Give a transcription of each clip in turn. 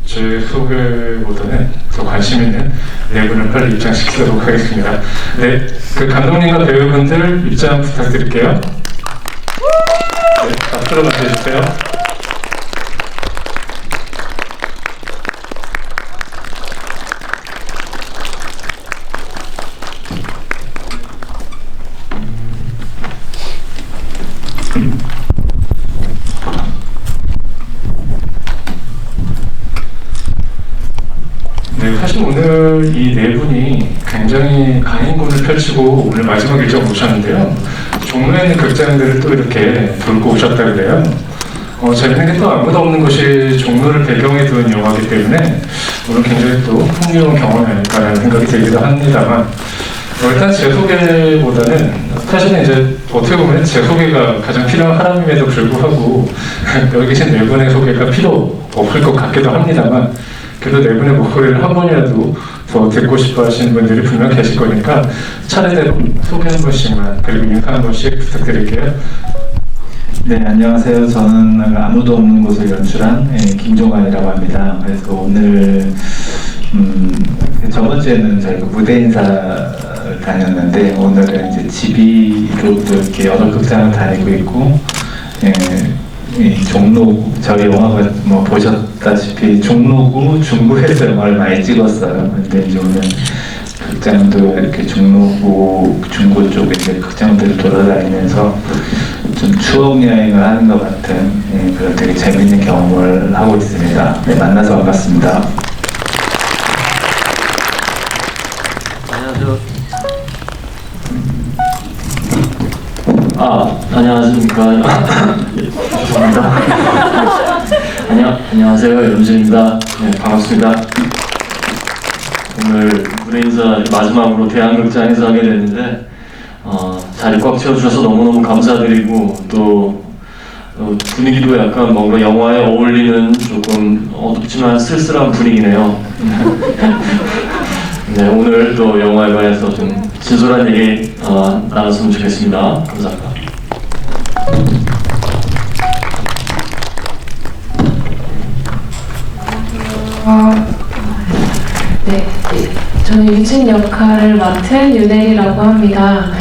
제 소개보다는 더 관심 있는 네 분을 빨리 입장시키도록 하겠습니다. 네, 그 감독님과 배우분들 입장 부탁드릴게요. 네, 앞으로 맡아주세요. 네, 사실 오늘 이 네 분이 굉장히 강행군을 펼치고 오늘 마지막 일정 오셨는데요. 종로에 있는 극장들을 또 이렇게 돌고 오셨다 그래요. 재밌는 게 또 아무도 없는 것이 종로를 배경에 둔 영화이기 때문에 오늘 굉장히 또 흥미로운 경험이 아닐까라는 생각이 들기도 합니다만 일단 제 소개보다는 사실은 이제 어떻게 보면 제 소개가 가장 필요한 사람임에도 불구하고 여기 계신 네 분의 소개가 필요 없을 것 같기도 합니다만 그래도 네 분의 목소리를 한 번이라도 더 듣고 싶어 하시는 분들이 분명 계실 거니까 차례대로 소개 한 번씩만 그리고 인사 한 번씩 부탁드릴게요. 네, 안녕하세요. 저는 아무도 없는 곳을 연출한 김종환이라고 합니다. 그래서 오늘 저번 주에는 저희가 무대 인사를 다녔는데 오늘은 이제 집이로도 이렇게 여러 극장을 다니고 있고 종로 저희 영화가 뭐 보셨다시피 종로구 중구에서 영화를 많이 찍었어요. 근데 이제 오늘 극장도 이렇게 종로구 중구 쪽에 이제 극장들을 돌아다니면서 좀 추억 여행을 하는 것 같은 그런 되게 재밌는 경험을 하고 있습니다. 네, 만나서 반갑습니다. 안녕하세요. 안녕하십니까. 죄송합니다. 안녕하세요. 염진입니다. 네, 반갑습니다. 오늘 무대 인사 마지막으로 대한극장에서 하게 됐는데 자리 꽉 채워주셔서 너무너무 감사드리고 또 분위기도 약간 뭔가 영화에 어울리는 조금 어둡지만 쓸쓸한 분위기네요. 네, 오늘 또 영화에 관해서 좀 진솔한 얘기 나눴으면 좋겠습니다. 감사합니다. 네, 저는 유진 역할을 맡은 윤혜리라고 합니다.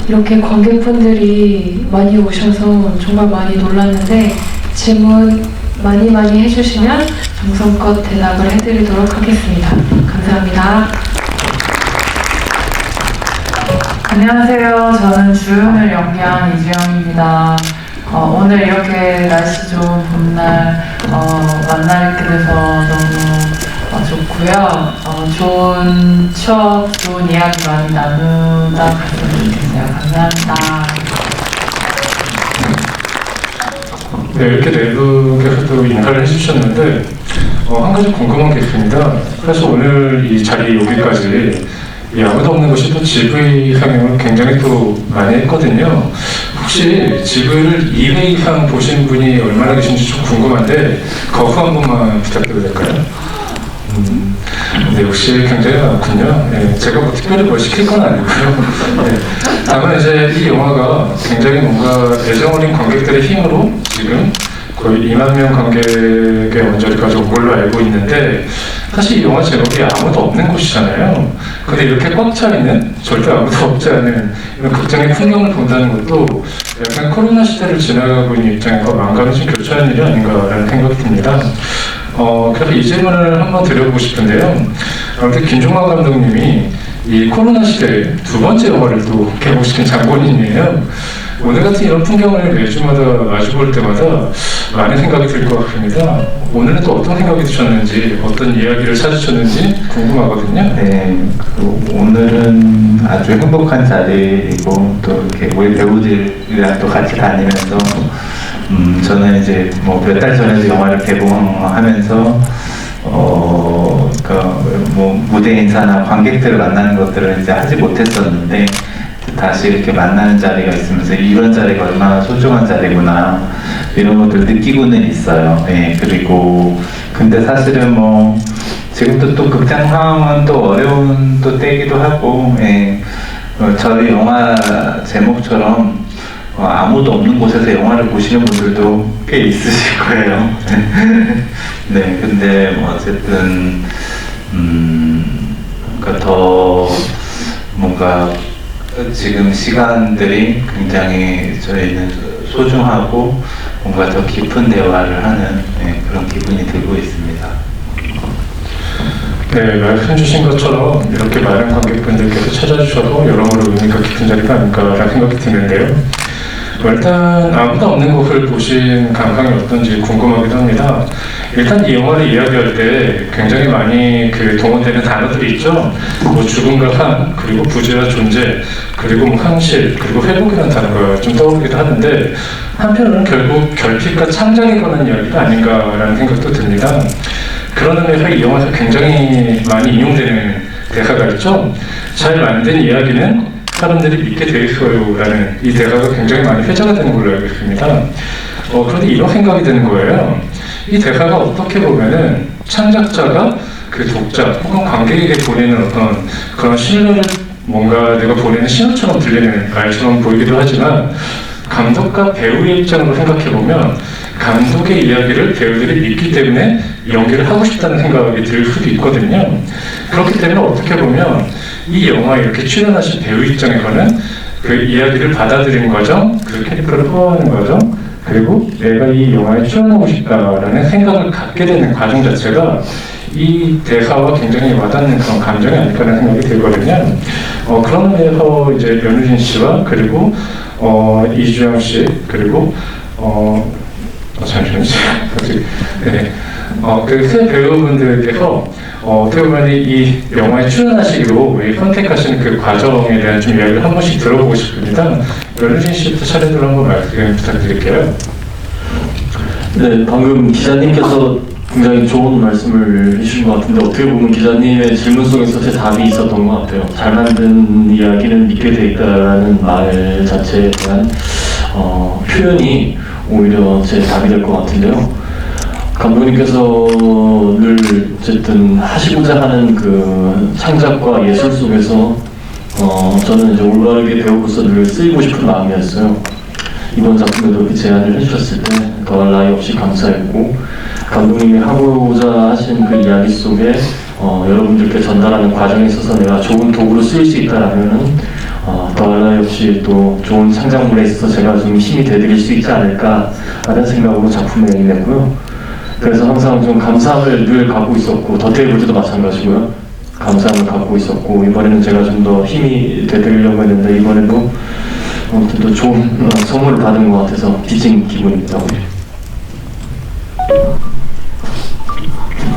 이렇게 관객분들이 많이 오셔서 정말 많이 놀랐는데 질문 많이 해주시면 정성껏 대답을 해드리도록 하겠습니다. 감사합니다. 안녕하세요. 저는 주윤을 연기한 이주영입니다. 오늘 이렇게 날씨 좋은 봄날 만나게 돼서 너무 좋고요. 좋은 추억, 좋은 이야기 많이 나누다 갔으면 좋겠어요. 감사합니다. 네, 이렇게 네 분께서도 인사를 해주셨는데 한 가지 궁금한 게 있습니다. 사실 오늘 이 자리 여기까지 아무도 없는 곳이 또 GV 상영을 굉장히 또 많이 했거든요. 혹시 GV를 2회 이상 보신 분이 얼마나 계신지 좀 궁금한데 거부 한 번만 부탁드려도 될까요? 네, 역시 굉장히 많군요. 네, 제가 뭐 특별히 뭘 시킬 건 아니고요. 네, 다만 이제 이 영화가 굉장히 뭔가 애정어린 관객들의 힘으로 지금 거의 2만 명 관객의 언저리까지 온 걸로 알고 있는데 사실 이 영화 제목이 아무도 없는 곳이잖아요. 근데 이렇게 꽉 차 있는 절대 아무도 없지 않은 이런 극장의 풍경을 본다는 것도 약간 코로나 시대를 지나가고 있는 입장에서 만감이 좀 교차하는 일이 아닌가라는 생각이 듭니다. 그래서 이 질문을 한번 드려보고 싶은데요. 아무튼 김종환 감독님이 이 코로나 시대에 두 번째 영화를 또 개봉시킨 장본인이에요. 오늘 같은 이런 풍경을 매주마다 마주볼 때마다 많은 생각이 들 것 같습니다. 오늘은 또 어떤 생각이 드셨는지, 어떤 이야기를 찾으셨는지 궁금하거든요. 네, 오늘은 아주 행복한 자리이고 또 이렇게 우리 배우들이랑 또 같이 다니면서 저는 이제 뭐 몇 달 전에도 영화를 개봉하면서 그러니까 뭐 무대 인사나 관객들을 만나는 것들을 이제 하지 못했었는데 다시 이렇게 만나는 자리가 있으면서 이런 자리가 얼마나 소중한 자리구나 이런 것들을 느끼고는 있어요. 네, 그리고 근데 사실은 뭐 지금도 또 극장 상황은 또 어려운 또 때이기도 하고, 예. 저희 영화 제목처럼 아무도 없는 곳에서 영화를 보시는 분들도 꽤 있으실 거예요. 네, 근데 뭐 어쨌든 그러니까 더 뭔가 지금 시간들이 굉장히 저희는 소중하고 뭔가 더 깊은 대화를 하는 그런 기분이 들고 있습니다. 네, 말씀 주신 것처럼 이렇게 많은 관객분들께서 찾아주셔서 여러모로 의미가 깊은 자리가 아닐까라는 생각이 드는데요. 일단 아무도 없는 곳을 보신 감상이 어떤지 궁금하기도 합니다. 일단 이 영화를 이야기할 때 굉장히 많이 동원되는 단어들이 있죠. 뭐 죽음과 한, 그리고 부재와 존재, 그리고 뭐 현실, 그리고 회복이라는 단어가 좀 떠오르기도 하는데 한편으로는 결국 결핍과 창작에 관한 이야기가 아닌가라는 생각도 듭니다. 그런 의미에서 이 영화에서 굉장히 많이 인용되는 대사가 있죠. 잘 만든 이야기는 사람들이 믿게 돼 있어요 라는 이 대사가 굉장히 많이 회자가 되는 걸로 알고 있습니다. 그런데 이런 생각이 드는 거예요. 이 대사가 어떻게 보면은 창작자가 그 독자 혹은 관객에게 보내는 어떤 그런 신뢰를 뭔가 내가 보내는 신호처럼 들리는 말처럼 보이기도 하지만 감독과 배우의 입장으로 생각해보면 감독의 이야기를 배우들이 믿기 때문에 연기를 하고 싶다는 생각이 들 수도 있거든요. 그렇기 때문에 어떻게 보면 이 영화에 이렇게 출연하신 배우 입장에서는 그 이야기를 받아들이는 과정, 그 캐릭터를 소화하는 과정, 그리고 내가 이 영화에 출연하고 싶다라는 생각을 갖게 되는 과정 자체가 이 대사와 굉장히 와닿는 그런 감정이 아닐까라는 생각이 들거든요. 그런 의미에서 이제 연우진 씨와 그리고 이주영 씨 그리고 잠시만요. 네. 그 세 배우분들께서 어떻게 보면 이 영화에 출연하시기로 선택하시는 그 과정에 대한 좀 이야기를 한 번씩 들어보고 싶습니다. 연우진 씨부터 차례대로 한번 말씀 부탁드릴게요. 네, 방금 기자님께서 굉장히 좋은 말씀을 해주신 것 같은데 어떻게 보면 기자님의 질문 속에서 제 답이 있었던 것 같아요. 잘 만든 이야기는 믿게 돼 있다라는 말 자체에 대한 표현이 오히려 제 답이 될 것 같은데요. 감독님께서 늘 어쨌든 하시고자 하는 그 창작과 예술 속에서 저는 이제 올바르게 배우로서 늘 쓰이고 싶은 마음이었어요. 이번 작품에도 이렇게 제안을 해주셨을 때 더할 나위 없이 감사했고 감독님이 하고자 하신 그 이야기 속에 여러분들께 전달하는 과정에 있어서 내가 좋은 도구로 쓰일 수 있다라면은 더할 나위 없이 또 좋은 창작물에 있어서 제가 좀 힘이 되드릴 수 있지 않을까라는 생각으로 작품에 임했고요. 그래서 항상 좀 감사함을 늘 갖고 있었고 더테이블 때도 마찬가지고요. 감사함을 갖고 있었고 이번에는 제가 좀 더 힘이 되드리려고 했는데 이번에도 아무튼 또 좋은 선물을 받은 것 같아서 빚진 기분입니다.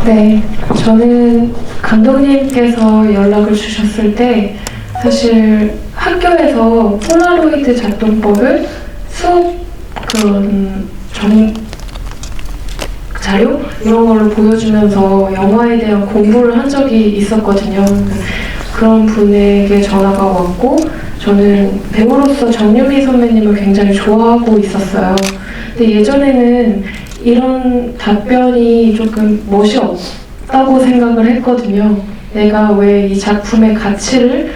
네, 저는 감독님께서 연락을 주셨을 때 사실 학교에서 폴라로이드 작동법을 수업 자료 이런 걸로 보여주면서 영화에 대한 공부를 한 적이 있었거든요. 그런 분에게 전화가 왔고 저는 배우로서 정유미 선배님을 굉장히 좋아하고 있었어요. 근데 예전에는 이런 답변이 조금 멋이 없다고 생각을 했거든요. 내가 왜 이 작품의 가치를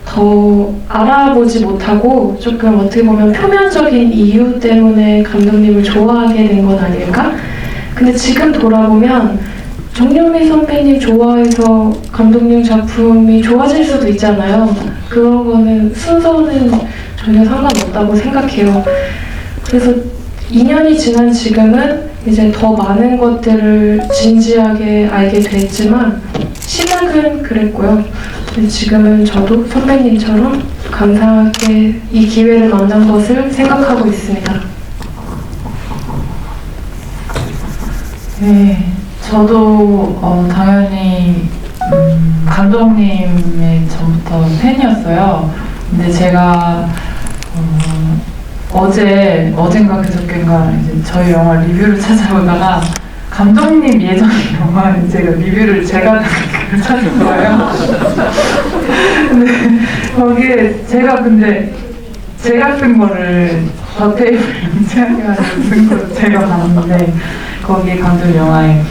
더 알아보지 못하고 조금 어떻게 보면 표면적인 이유 때문에 감독님을 좋아하게 된 건 아닐까? 근데 지금 돌아보면 정유미 선배님 좋아해서 감독님 작품이 좋아질 수도 있잖아요. 그런 거는 순서는 전혀 상관없다고 생각해요. 그래서 2년이 지난 지금은 이제 더 많은 것들을 진지하게 알게 됐지만 시작은 그랬고요. 근데 지금은 저도 선배님처럼 감사하게 이 기회를 만난 것을 생각하고 있습니다. 네, 저도 당연히 감독님의 전부터 팬이었어요. 근데 제가 어젠가 그저께인가 이제 저희 영화 리뷰를 찾아보다가 감독님 예전 영화 제가 리뷰를 제가 찾은 거예요. 근데 거기에 제가 쓴 거를 더테이블 인쇄하게 쓴 걸 제가 봤는데 거기에 감독 영화에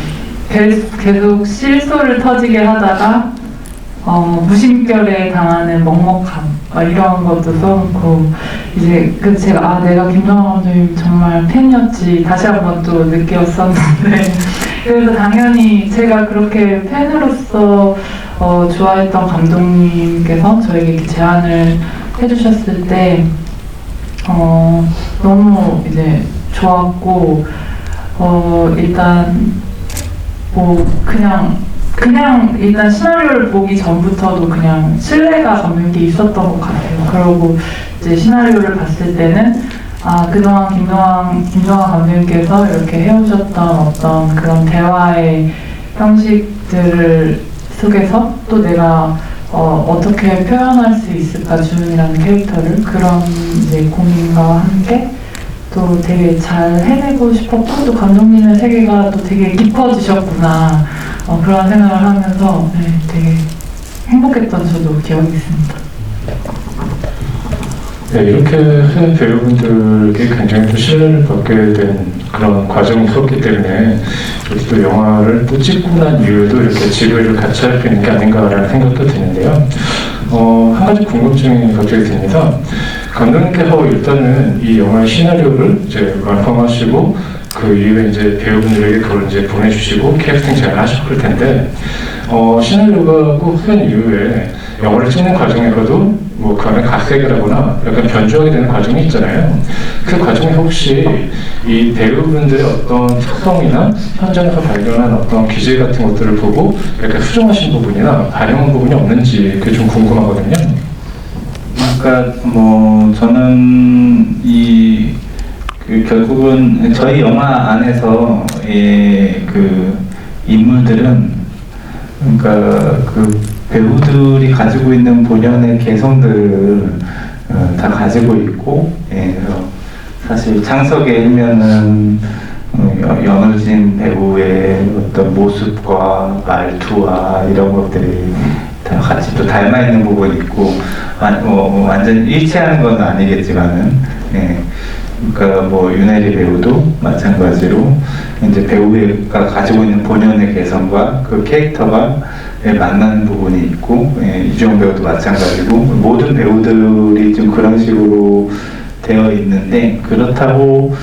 계속 실소를 터지게 하다가 무심결에 당하는 먹먹함 이런 것도 써놓고 이제 제가 내가 김정아 감독님 정말 팬이었지 다시 한번 또 느꼈었는데 그래서 당연히 제가 그렇게 팬으로서 좋아했던 감독님께서 저에게 이렇게 제안을 해주셨을 때 너무 이제 좋았고 일단 뭐 그냥 일단 시나리오를 보기 전부터도 그냥 신뢰가 감독님께 있었던 것 같아요. 그리고 이제 시나리오를 봤을 때는 그동안 김정아 감독님께서 이렇게 해오셨던 어떤 그런 대화의 형식들을 속에서 또 내가 어떻게 표현할 수 있을까 주은이라는 캐릭터를 그런 이제 고민과 함께 또 되게 잘 해내고 싶었고 또 감독님의 세계가 또 되게 깊어지셨구나 그런 생각을 하면서 되게 행복했던 저도 기억이 있습니다. 네, 이렇게 한 배우분들에게 굉장히 또 신뢰를 받게 된 그런 과정이 있었기 때문에 저도 또 영화를 또 찍고 난 이후에도 이렇게 지구를 같이 할 수 있는 게 아닌가라는 생각도 드는데요. 한 가지 궁금증이 갑자기 듭니다. 감독님께서 일단은 이 영화의 시나리오를 이제 완성하시고 그 이후에 이제 배우분들에게 그걸 이제 보내주시고 캐스팅 잘 하셨을 텐데 시나리오가 끝난 이후에 영화를 찍는 과정에서도 뭐 그 안에 각색이라거나 약간 변주하게 되는 과정이 있잖아요. 그 과정에 혹시 이 배우분들의 어떤 특성이나 현장에서 발견한 어떤 기질 같은 것들을 보고 약간 수정하신 부분이나 반영한 부분이 없는지 그게 좀 궁금하거든요. 그러니까 뭐 저는 결국은 저희 영화 안에서의 그 인물들은 그러니까 그 배우들이 가지고 있는 본연의 개성들을 다 가지고 있고, 그래서 사실 창석의 일면은 연우진 배우의 어떤 모습과 말투와 이런 것들이 다 같이 또 닮아 있는 부분이 있고, 완전 일치하는 건 아니겠지만은, 그러니까 뭐 윤혜리 배우도 마찬가지로 이제 배우가 가지고 있는 본연의 개성과 그 캐릭터가 만나는 부분이 있고, 이주영 배우도 마찬가지고 모든 배우들이 좀 그런 식으로 되어 있는데, 그렇다고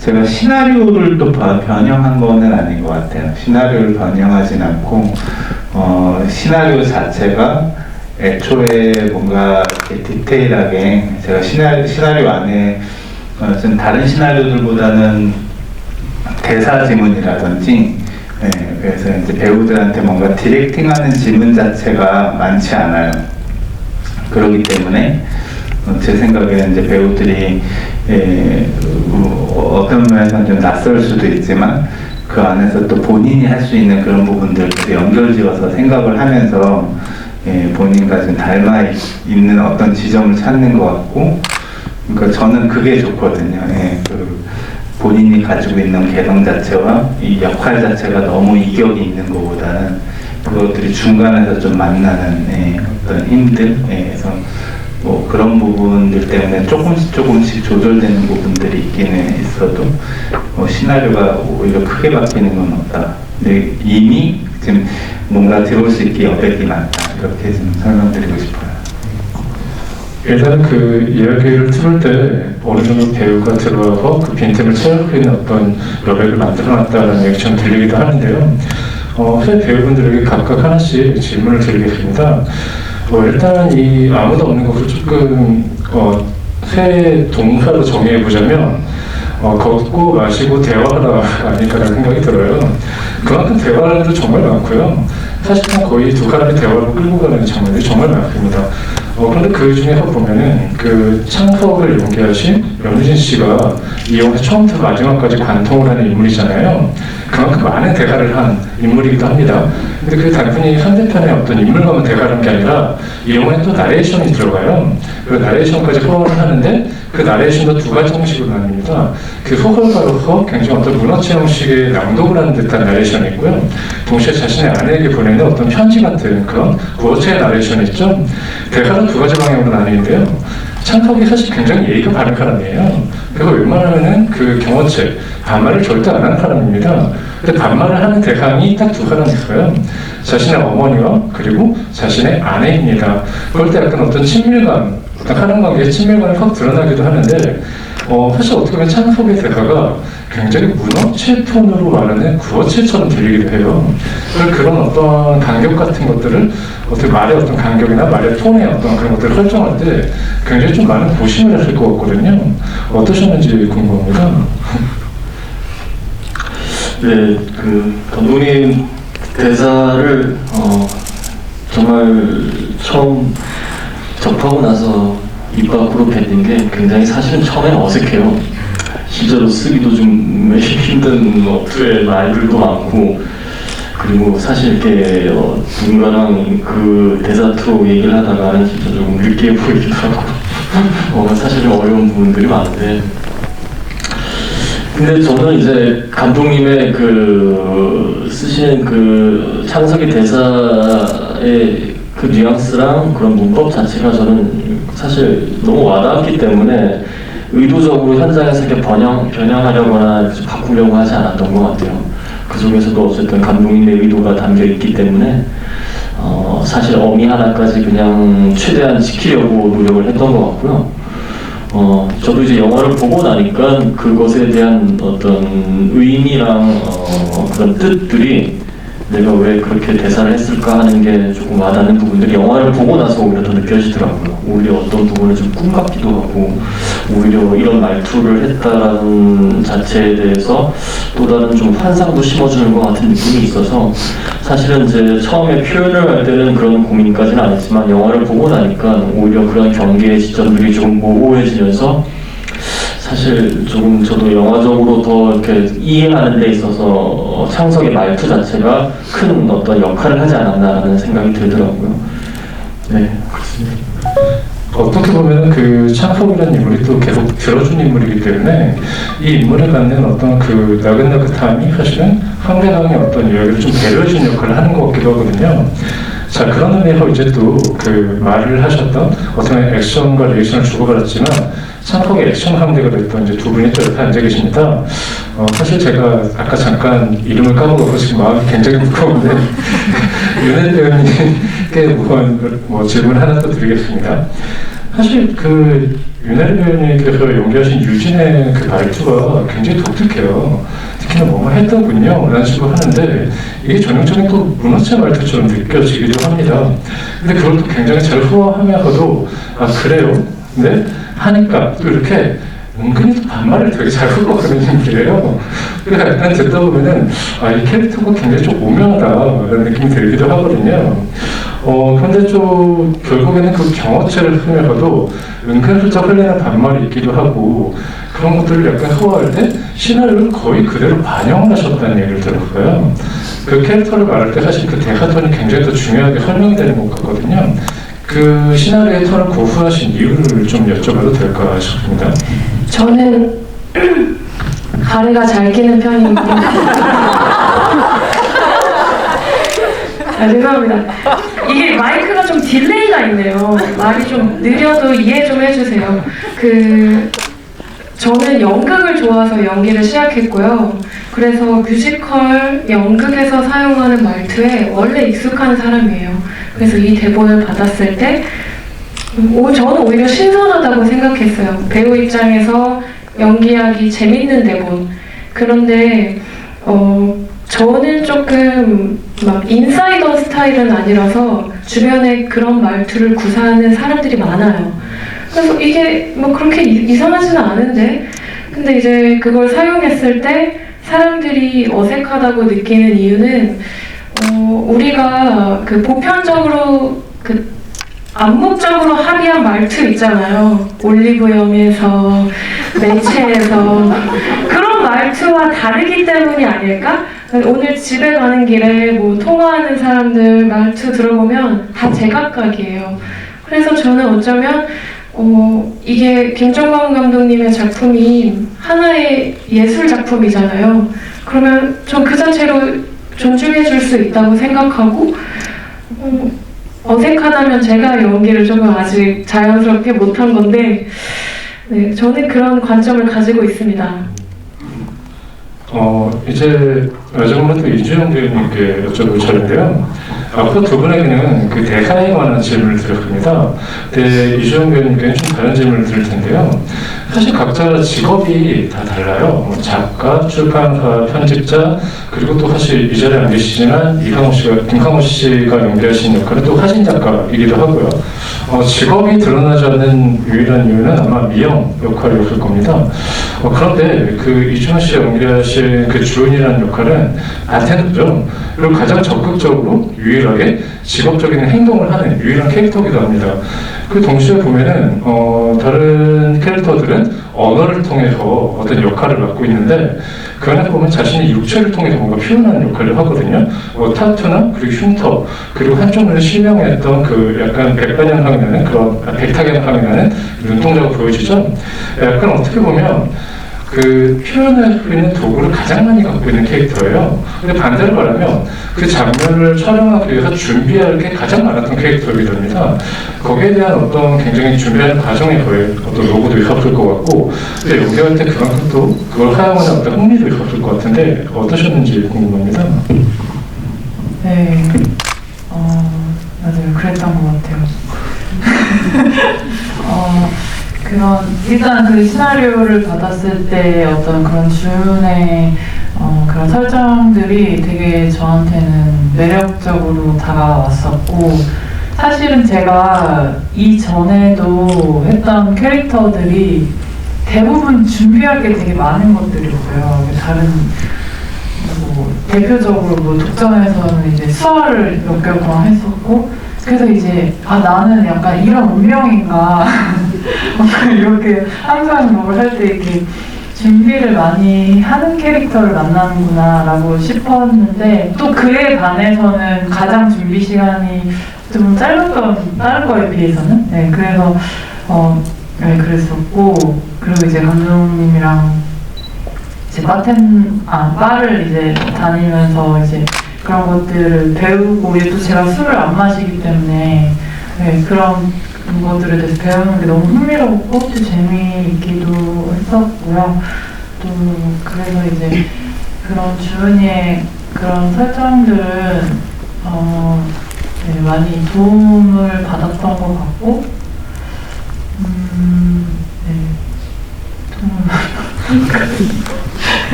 제가 시나리오를 또 변형한 거는 아닌 것 같아요. 시나리오를 변형하진 않고 시나리오 자체가 애초에 뭔가 이렇게 디테일하게 제가 시나리오 안에 좀 다른 시나리오들보다는 대사 지문이라든지 그래서 이제 배우들한테 뭔가 디렉팅하는 지문 자체가 많지 않아요. 그렇기 때문에 제 생각에는 이제 배우들이 어떤 면에서는 좀 낯설 수도 있지만 그 안에서 또 본인이 할 수 있는 그런 부분들을 연결지어서 생각을 하면서 본인과 좀 닮아 있는 어떤 지점을 찾는 것 같고, 그러니까 저는 그게 좋거든요. 그 본인이 가지고 있는 개성 자체와 이 역할 자체가 너무 이격이 있는 것보다는 그것들이 중간에서 좀 만나는 어떤 힘들, 그래서 뭐 그런 부분들 때문에 조금씩 조절되는 부분들이 있기는 있어도 시나리오가 오히려 크게 바뀌는 건 없다. 근데 이미 지금 뭔가 들어올 수 있게 여백이 많다. 이렇게 좀 설명드리고 싶어요. 일단 그 이야기를 들을 때 어느 정도 배우가 들어와서 그 빈틈을 채울 수 있는 어떤 여백을 만들어놨다는 얘기처럼 들리기도 하는데요. 새 배우분들에게 각각 하나씩 질문을 드리겠습니다. 일단 이 아무도 없는 것을 조금 새 동사로 정의해보자면 걷고 마시고 대화가 아닐까라는 생각이 들어요. 그만큼 대화를 해도 정말 많고요. 사실상 거의 두 사람이 대화로 끌고 가는 장면들이 정말 많습니다. 그런데 그 중에서 보면은 그 창석을 연기하신 연우진 씨가 이 영화 처음부터 마지막까지 관통을 하는 인물이잖아요. 그만큼 많은 대화를 한 인물이기도 합니다. 근데 그게 단순히 상대편의 어떤 인물과만 대화를 한 게 아니라 이 영화에 또 나레이션이 들어가요. 그 나레이션까지 소화를 하는데 그 나레이션도 두 가지 형식으로 나뉩니다. 그 소설가로서 굉장히 어떤 문어체 형식의 낭독을 하는 듯한 나레이션이 있고요. 동시에 자신의 아내에게 보내는 어떤 편지 같은 그런 구어체의 나레이션이 있죠. 대화는 두 가지 방향으로 나뉘는데요. 창석이 사실 굉장히 예의가 바른 사람이에요. 그래서 웬만하면은 그 경호체, 반말을 절대 안 하는 사람입니다. 근데 반말을 하는 대상이 딱 두 사람 있어요. 자신의 어머니와 그리고 자신의 아내입니다. 그럴 때 약간 어떤 친밀감, 어떤 하는 관계의 친밀감이 확 드러나기도 하는데, 사실 어떻게 보면 창석의 대사가 굉장히 문어체 톤으로 말하는 구어체처럼 들리기도 해요. 그런 어떤 간격 같은 것들을 어떻게 말의 어떤 간격이나 말의 톤의 어떤 그런 것들을 설정할 때 굉장히 좀 많은 고심을 했을 것 같거든요. 어떠셨는지 궁금합니다. 네, 그 감독님 대사를 정말 처음 접하고 나서 입 밖으로 뱉는 게 굉장히 사실은 처음엔 어색해요. 실제로 쓰기도 좀 힘든 어투의 말들도 많고, 그리고 사실 이렇게 누군가랑 그 대사 투로 얘기를 하다가는 진짜 좀 느끼해 보이기도 하고 사실 좀 어려운 부분들이 많은데, 근데 저는 이제 감독님의 그 쓰시는 그 창석의 대사의 그 뉘앙스랑 그런 문법 자체가 저는 사실 너무 와닿았기 때문에 의도적으로 현장에서 이렇게 변형하려거나 이렇게 바꾸려고 하지 않았던 것 같아요. 그 속에서도 어쨌든 감독님의 의도가 담겨 있기 때문에 사실 어미 하나까지 그냥 최대한 지키려고 노력을 했던 것 같고요. 저도 이제 영화를 보고 나니까 그것에 대한 어떤 의미랑 그런 뜻들이 내가 왜 그렇게 대사를 했을까 하는 게 조금 와닿는 부분들이 영화를 보고 나서 오히려 더 느껴지더라고요. 오히려 어떤 부분은 좀 꿈 같기도 하고, 오히려 이런 말투를 했다라는 자체에 대해서 또 다른 좀 환상도 심어주는 것 같은 느낌이 있어서, 사실은 이제 처음에 표현을 할 때는 그런 고민까지는 안 했지만 영화를 보고 나니까 오히려 그런 경계의 지점들이 좀 모호해지면서 사실 조금 저도 영화적으로 더 이렇게 이해하는 데 있어서 창석의 말투 자체가 큰 어떤 역할을 하지 않았나라는 생각이 들더라고요. 네, 그렇습니다. 어떻게 보면 그 창석이라는 인물이 또 계속 들어준 인물이기 때문에 이 인물에 갖는 어떤 그 나긋나긋함이 사실은 상대방의 어떤 이야기를 좀 배려해주는 역할을 하는 것 같기도 하거든요. 자, 그런 의미에서 이제 또 그 말을 하셨던 어떤 액션과 리액션을 주고받았지만 창석의 액션 상대가 됐던 이제 두 분이 또 옆에 앉아 계십니다. 사실 제가 아까 잠깐 이름을 까먹어서 지금 마음이 굉장히 무거운데 윤혜 배우님께 무거운 질문 하나 또 드리겠습니다. 사실 그 윤혜 배우님께서 연기하신 유진의 그 말투가 굉장히 독특해요. 특히나 뭐뭐 했더군요 라는 식으로 하는데 이게 전형적인 또 문어체 말투처럼 느껴지기도 합니다. 근데 그걸 또 굉장히 잘 소화하면서도 아 그래요? 근데 하니까 또 이렇게 은근히 또 반말을 되게 잘 섞어가는 분이에요. 그래서 약간 듣다 보면은 이 캐릭터가 굉장히 좀 오묘하다라는 느낌이 들기도 하거든요. 근데 좀 결국에는 그 경어체를 쓰면서도 은근슬쩍 흘리는 반말이 있기도 하고 그런 것들을 약간 소화할 때 시나리오를 거의 그대로 반영을 하셨다는 얘기를 들었어요. 그 캐릭터를 말할 때 사실 그 대사 톤이 굉장히 더 중요하게 설명되는 것 같거든요. 그 시나리오의 톤을 고수하신 이유를 좀 여쭤봐도 될까 싶습니다. 저는 가래가 잘 끼는 편입니다. 죄송합니다. 이게 마이크가 좀 딜레이가 있네요. 말이 좀 느려도 이해 좀 해주세요. 저는 연극을 좋아서 연기를 시작했고요. 그래서 뮤지컬, 연극에서 사용하는 말투에 원래 익숙한 사람이에요. 그래서 이 대본을 받았을 때 저는 오히려 신선하다고 생각했어요. 배우 입장에서 연기하기 재밌는 대본. 그런데 저는 조금 막 인사이더 스타일은 아니라서 주변에 그런 말투를 구사하는 사람들이 많아요. 그래서 이게 뭐 그렇게 이상하지는 않은데, 근데 이제 그걸 사용했을 때 사람들이 어색하다고 느끼는 이유는 우리가 그 보편적으로 그 암묵적으로 합의한 말투 있잖아요. 올리브영에서, 매체에서 그런 말투와 다르기 때문이 아닐까? 오늘 집에 가는 길에 뭐 통화하는 사람들 말투 들어보면 다 제각각이에요. 그래서 저는 어쩌면 이게 김정관 감독님의 작품이 하나의 예술 작품이잖아요. 그러면 전 그 자체로 존중해 줄 수 있다고 생각하고 어색하다면 제가 연기를 조금 아직 자연스럽게 못한 건데 네, 저는 그런 관점을 가지고 있습니다. 이제 마지막으로 또 이주영 배우님께 여쭤볼 차례인데요. 앞으로 두 분에게는 그 대사에 관한 질문을 드릴 겁니다. 이주영 배우님께는 좀 다른 질문을 드릴 텐데요. 사실 각자 직업이 다 달라요. 뭐 작가, 출판사, 편집자, 그리고 또 사실 이 자리에 안 계시지만 김강호 씨가 연기하신 역할은 또 사진 작가이기도 하고요. 직업이 드러나지 않는 유일한 이유는 아마 미영 역할이었을 겁니다. 그런데 그 이준호 씨 연기하신 그 주은이라는 역할은 아테나죠. 그리고 가장 적극적으로 유일하게 직업적인 행동을 하는 유일한 캐릭터이기도 합니다. 그 동시에 보면은 다른 캐릭터들은 언어를 통해서 어떤 역할을 맡고 있는데 그 안에 보면 자신의 육체를 통해서 뭔가 표현하는 역할을 하거든요. 타투나 그리고 흉터 그리고 한쪽으로 실명했던 그 약간 백반연상이 나는 그런 백탁연상이 나는 눈동자가 보여지죠. 약간 어떻게 보면 그 표현할 수 있는 도구를 가장 많이 갖고 있는 캐릭터예요. 근데 반대로 말하면 그 장면을 촬영하기 위해서 준비할 게 가장 많았던 캐릭터이기도 합니다. 거기에 대한 어떤 굉장히 준비하는 과정에 거의 어떤 노고도 있었을 것 같고, 근데 연기할 때 그만큼 또 그걸 사용하는 어떤 흥미도 있었을 것 같은데 어떠셨는지 궁금합니다. 네, 맞아요. 그랬던 것 같아요. 일단 그 시나리오를 받았을 때 어떤 그런 주은의 그런 설정들이 되게 저한테는 매력적으로 다가왔었고, 사실은 제가 이전에도 했던 캐릭터들이 대부분 준비할 게 되게 많은 것들이었어요. 다른 뭐 대표적으로 뭐 독점에서는 이제 수화를 몇 개월 동안 했었고, 그래서 이제 나는 약간 이런 운명인가 이렇게 항상 뭘 할 때 이렇게 준비를 많이 하는 캐릭터를 만나는구나 라고 싶었는데, 또 그에 반해서는 가장 준비 시간이 좀 짧았던 다른 거에 비해서는 그래서 그랬었고, 그리고 이제 감독님이랑 이제 바를 이제 다니면서 이제 그런 것들을 배우고, 또 제가 술을 안 마시기 때문에 그런 것들에 대해서 배우는 게 너무 흥미롭고 또 재미있기도 했었고요. 또 그래서 이제 그런 주은이의 그런 설정들은 많이 도움을 받았던 것 같고,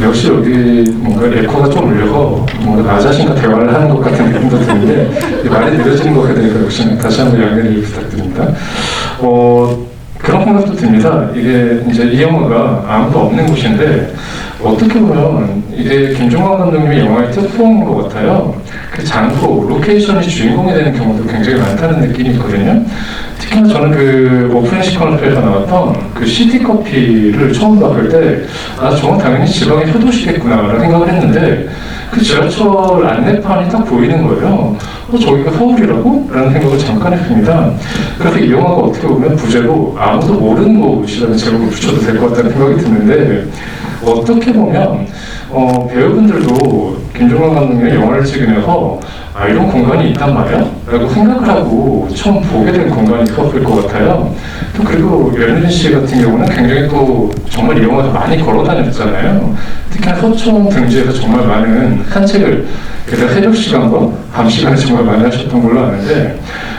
역시 여기 뭔가 에코가 좀 울려서 뭔가 나 자신과 대화를 하는 것 같은 느낌도 드는데 말이 느려지는 것 같으니까 역시 다시 한번 양해를 부탁드립니다. 그런 생각도 듭니다. 이게 이제 이 영화가 아무도 없는 곳인데 어떻게 보면 이게 김종환 감독님의 영화의 특성인 것 같아요. 그 장소, 로케이션이 주인공이 되는 경우도 굉장히 많다는 느낌이 있거든요. 특히나 저는 그 오픈 시커널에서 나왔던 그 시티커피를 처음 봤을 때 저건 당연히 지방의 효도시겠구나라는 생각을 했는데 그 지하철 안내판이 딱 보이는 거예요. 저기가 서울이라고? 라는 생각을 잠깐 했습니다. 그래서 이 영화가 어떻게 보면 부제로 아무도 모르는 곳이라는 제목을 붙여도 될 것 같다는 생각이 드는데, 어떻게 보면 배우분들도 김종환 감독님의 영화를 찍으면서 이런 공간이 있단 말이야? 라고 생각을 하고 처음 보게 된 공간이 있었을 것 같아요. 또 그리고 연예진 씨 같은 경우는 굉장히 또 정말 이 영화도 많이 걸어 다녔잖아요. 특히나 서촌 등지에서 정말 많은 산책을, 그래서 새벽 시간과 밤 시간에 정말 많이 하셨던 걸로 아는데,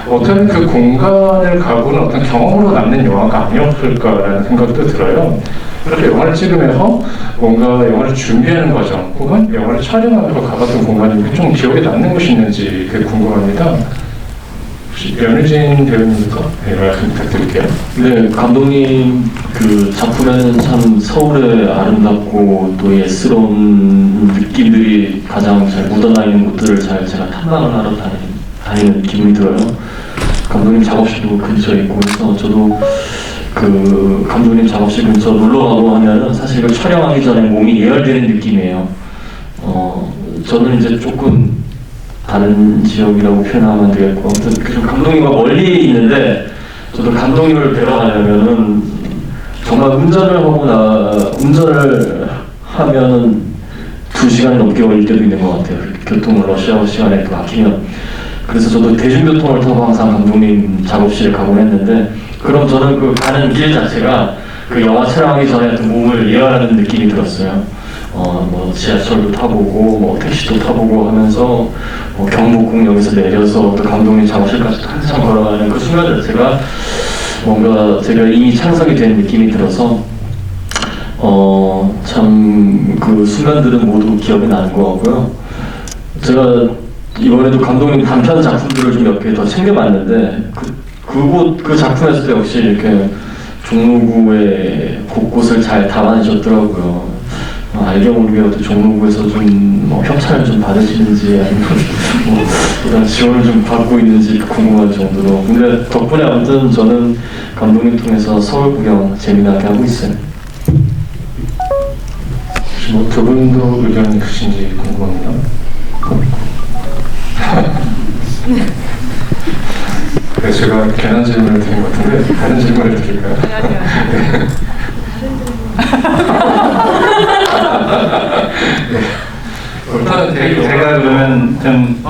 어떤 그 공간을 가보는 어떤 경험으로 남는 영화가 아니었을까라는 생각도 들어요. 그래서 영화를 찍으면서 뭔가 영화를 준비하는 과정 혹은 영화를 촬영하면서 가봤던 공간이 좀 기억에 남는 것이 있는지 궁금합니다. 혹시 연유진 배우님부터 말씀 부탁드릴게요. 네, 감독님 그 작품에는 참 서울의 아름답고 또 예스러운 느낌들이 가장 잘 묻어나 있는 곳들을 잘 제가 탐방을 하러 다니는 기분이 들어요. 감독님 작업실도 근처에 있고 그래서 저도 그 감독님 작업실 근처 놀러 가고 하면은 사실 그 촬영하기 전에 몸이 예열되는 느낌이에요. 저는 이제 조금 다른 지역이라고 표현하면 안 되겠고, 아무튼 좀 감독님과 멀리 있는데 저도 감독님을 뵈러 가려면은 정말 운전을 하면은 2시간이 넘게 걸릴 때도 있는 것 같아요. 교통을 러시아워 시간에 또 막히면. 그래서 저도 대중교통을 타고 항상 감독님 작업실에 가곤 했는데, 그럼 저는 그 가는 길 자체가 그 영화 촬영하기 전에 어떤 몸을 이어가는 느낌이 들었어요. 뭐 지하철도 타보고 뭐 택시도 타보고 하면서 경복궁역에서 내려서 또 감독님 작업실까지 한참 걸어가는 그 순간 자체가 뭔가 제가 이미 창석이 된 느낌이 들어서 참 그 순간들은 모두 기억이 나는 것 같고요. 제가 이번에도 감독님 단편 작품들을 좀 몇 개 더 챙겨봤는데 그 작품에서도 역시 이렇게 종로구의 곳곳을 잘 담아내셨더라고요. 알게 모르게 또 종로구에서 좀 뭐 협찬을 좀 받으시는지 아니면 뭐 그런 지원을 좀 받고 있는지 궁금할 정도로. 근데 덕분에 아무튼 저는 감독님 통해서 서울 구경 재미나게 하고 있어요. 혹시 뭐 두 분도 의견이 있으신지 궁금합니다. 네, 제가 괜한 질문을 드린 것 같은데 다른 질문을 드릴까요? 일단은 제가 그러면 좀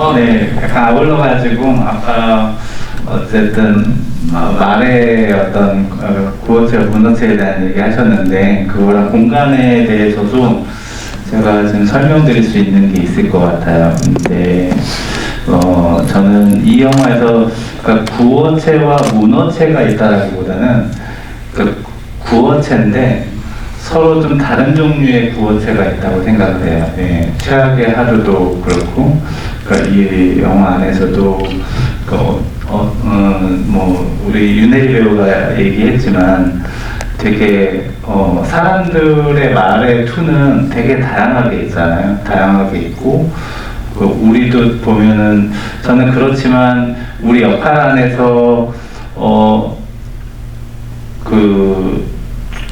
약간 아울러가지고 아까 어쨌든 말의 어떤 구어체와 문어체에 대한 얘기 하셨는데 그거랑 공간에 대해서도 제가 지금 설명드릴 수 있는 게 있을 것 같아요. 근데 저는 이 영화에서 그러니까 구어체와 문어체가 있다라기보다는 그 구어체인데 서로 좀 다른 종류의 구어체가 있다고 생각을 해요. 예, 최악의 하루도 그렇고, 그러니까 이 영화 안에서도 뭐 우리 윤혜리 배우가 얘기했지만 되게 사람들의 말의 투는 되게 다양하게 있잖아요. 다양하게 있고, 우리도 보면은 저는 그렇지만 우리 역할 안에서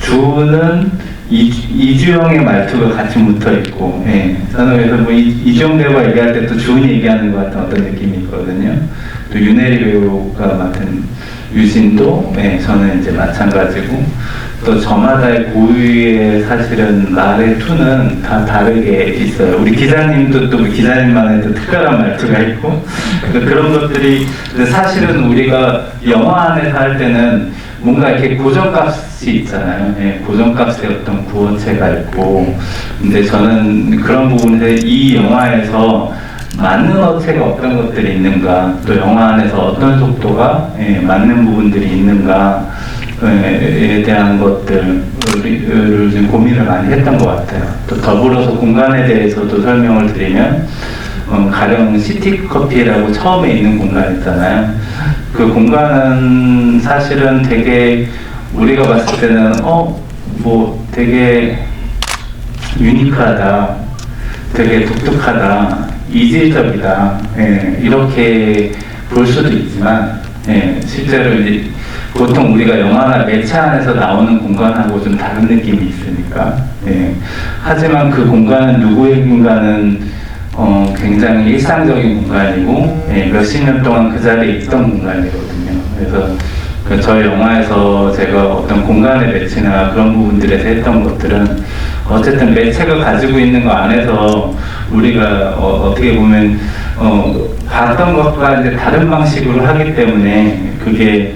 주는 이주영의 말투가 같이 묻어 있고, 예. 저는 그래서 뭐 이주영 배우가 얘기할 때 또 주은이 얘기하는 것 같은 어떤 느낌이 있거든요. 또 윤혜리 배우가 맡은 유진도, 예, 저는 이제 마찬가지고, 또 저마다의 고유의 사실은 말의 투는 다 다르게 있어요. 우리 기자님도 또 기자님만의 또 특별한 말투가 있고, 그런 것들이 사실은 우리가 영화 안에서 할 때는 뭔가 이렇게 고정값이 있잖아요. 예, 고정값의 어떤 구어체가 있고, 근데 저는 그런 부분에서 이 영화에서 맞는 어체가 어떤 것들이 있는가, 또 영화 안에서 어떤 속도가 맞는 부분들이 있는가에 대한 것들을 좀 고민을 많이 했던 것 같아요. 또 더불어서 공간에 대해서도 설명을 드리면, 가령 시티커피라고 처음에 있는 공간 있잖아요. 그 공간은 사실은 되게 우리가 봤을 때는 뭐 되게 유니크하다, 되게 독특하다, 이질적이다, 이렇게 볼 수도 있지만, 실제로 이제 보통 우리가 영화나 매체 안에서 나오는 공간하고 좀 다른 느낌이 있으니까, 하지만 그 공간은 누구에겐가는 굉장히 일상적인 공간이고, 몇십 년 동안 그 자리에 있던 공간이거든요. 그래서 저희 영화에서 제가 어떤 공간의 매치나 그런 부분들에서 했던 것들은 어쨌든 매체가 가지고 있는 거 안에서 우리가 어떻게 보면 봤던 것과 이제 다른 방식으로 하기 때문에 그게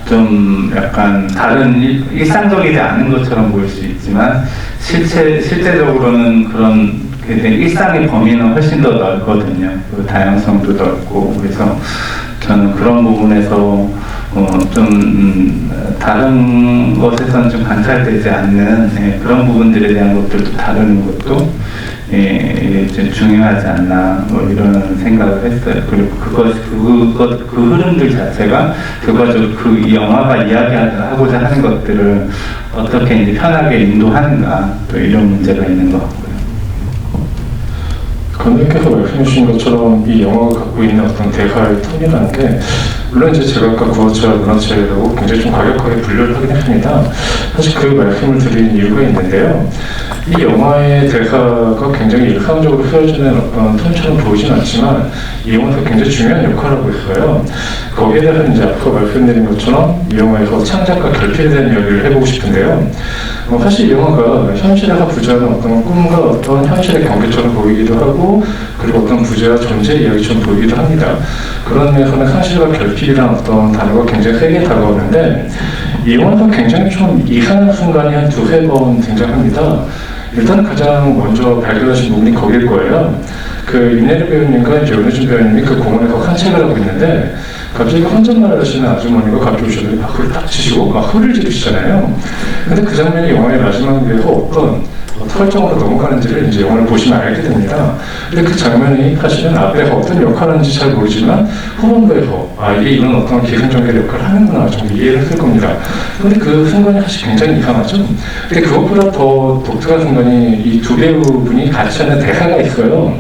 좀 약간 다른 일상적이지 않은 것처럼 보일 수 있지만 실제적으로는 그런 일상의 범위는 훨씬 더 넓거든요. 그 다양성도 넓고. 그래서 저는 그런 부분에서 좀 다른 것에서는 좀 관찰되지 않는 그런 부분들에 대한 것들도 다루는 것도 좀 중요하지 않나 뭐 이런 생각을 했어요. 그리고 그 흐름들 자체가 그 영화가 이야기하고자 하는 것들을 어떻게 이제 편하게 인도하는가 또 이런 문제가 있는 것 같고요. 감독님께서 말씀해 주신 것처럼 이 영화가 갖고 있는 어떤 대화의 톤이라는 게 물론 이제 제가 아까 구어체와 문어체라고 굉장히 좀 과격하게 분류를 하긴 했습니다. 사실 그 말씀을 드린 이유가 있는데요. 이 영화의 대사가 굉장히 일상적으로 쓰여지는 어떤 톤처럼 보이진 않지만 이 영화에서 굉장히 중요한 역할을 하고 있어요. 거기에 대해서 이제 앞서 말씀드린 것처럼 이 영화에서 창작과 결핍에 대한 이야기를 해보고 싶은데요. 사실 이 영화가 현실에서 부재하는 어떤 꿈과 어떤 현실의 경계처럼 보이기도 하고 그리고 어떤 부재와 존재 이야기처럼 보이기도 합니다. 그런 면에서는 상실과 결핍이라는 어떤 단어가 굉장히 세게 다가오는데 이 영화가 굉장히 좀 이상한 순간이 한 두세 번 등장합니다. 일단 가장 먼저 발견하신 부분이 거길 거예요. 그 이내리 배우님과 이제 연우진 배우님이 그 공원에서 산책을 하고 있는데 갑자기 혼잣말을 하시는 아주머니가 갑자기 오셔서 박수를 딱 치시고 막 소리를 지르시잖아요. 근데 그 장면이 영화의 마지막에서 어떤 설정으로 넘어가는지를 이제 영화를 보시면 알게 됩니다. 근데 그 장면이 사실은 앞에서 어떤 역할을 하는지 잘 모르지만 후반부에서 이게 이런 어떤 기승전결 역할을 하는구나 좀 이해를 했을 겁니다. 근데 그 순간이 사실 굉장히 이상하죠. 근데 그것보다 더 독특한 순간이 이 두 배우분이 같이 하는 대사가 있어요.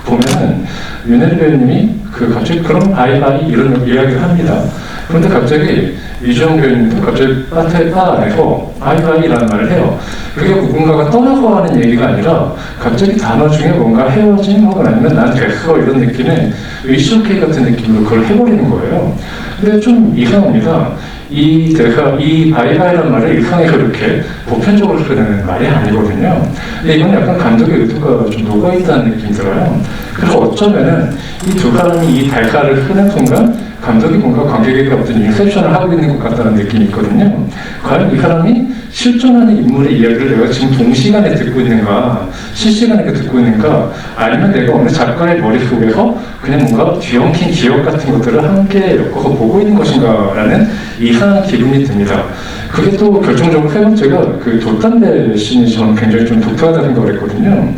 보면은 윤혜리 배우님이 갑자기 그럼 바이바이 이런 이야기를 합니다. 그런데 갑자기 이주영 배우님도 갑자기 바 안에서 바이바이라는 말을 해요. 그게 누군가가 떠나고 하는 얘기가 아니라 갑자기 단어 중에 뭔가 헤어짐 혹은 아니면 난 됐어 이런 느낌의 위쇼케이 같은 느낌으로 그걸 해버리는 거예요. 근데 좀 이상합니다. 이 바이바이라는 말을 일상에서 이렇게 보편적으로 쓰는 말이 아니거든요. 근데 이건 약간 감독의 의도가 좀 녹아있다는 느낌이 들어요. 그래서 어쩌면은 이 두 사람이 이 대사를 쓰는 순간 감독이 뭔가 관객에게 어떤 인셉션을 하고 있는 것 같다는 느낌이 있거든요. 과연 이 사람이 실존하는 인물의 이야기를 내가 지금 동시간에 듣고 있는가, 실시간에 듣고 있는가, 아니면 내가 어느 작가의 머릿속에서 그냥 뭔가 뒤엉킨 기억 같은 것들을 함께 엮어서 보고 있는 것인가라는 이상한 기분이 듭니다. 그게 또 결정적으로 세 번째가 그 돛담배 씬이 저는 굉장히 좀 독특하다는 생각을 했거든요.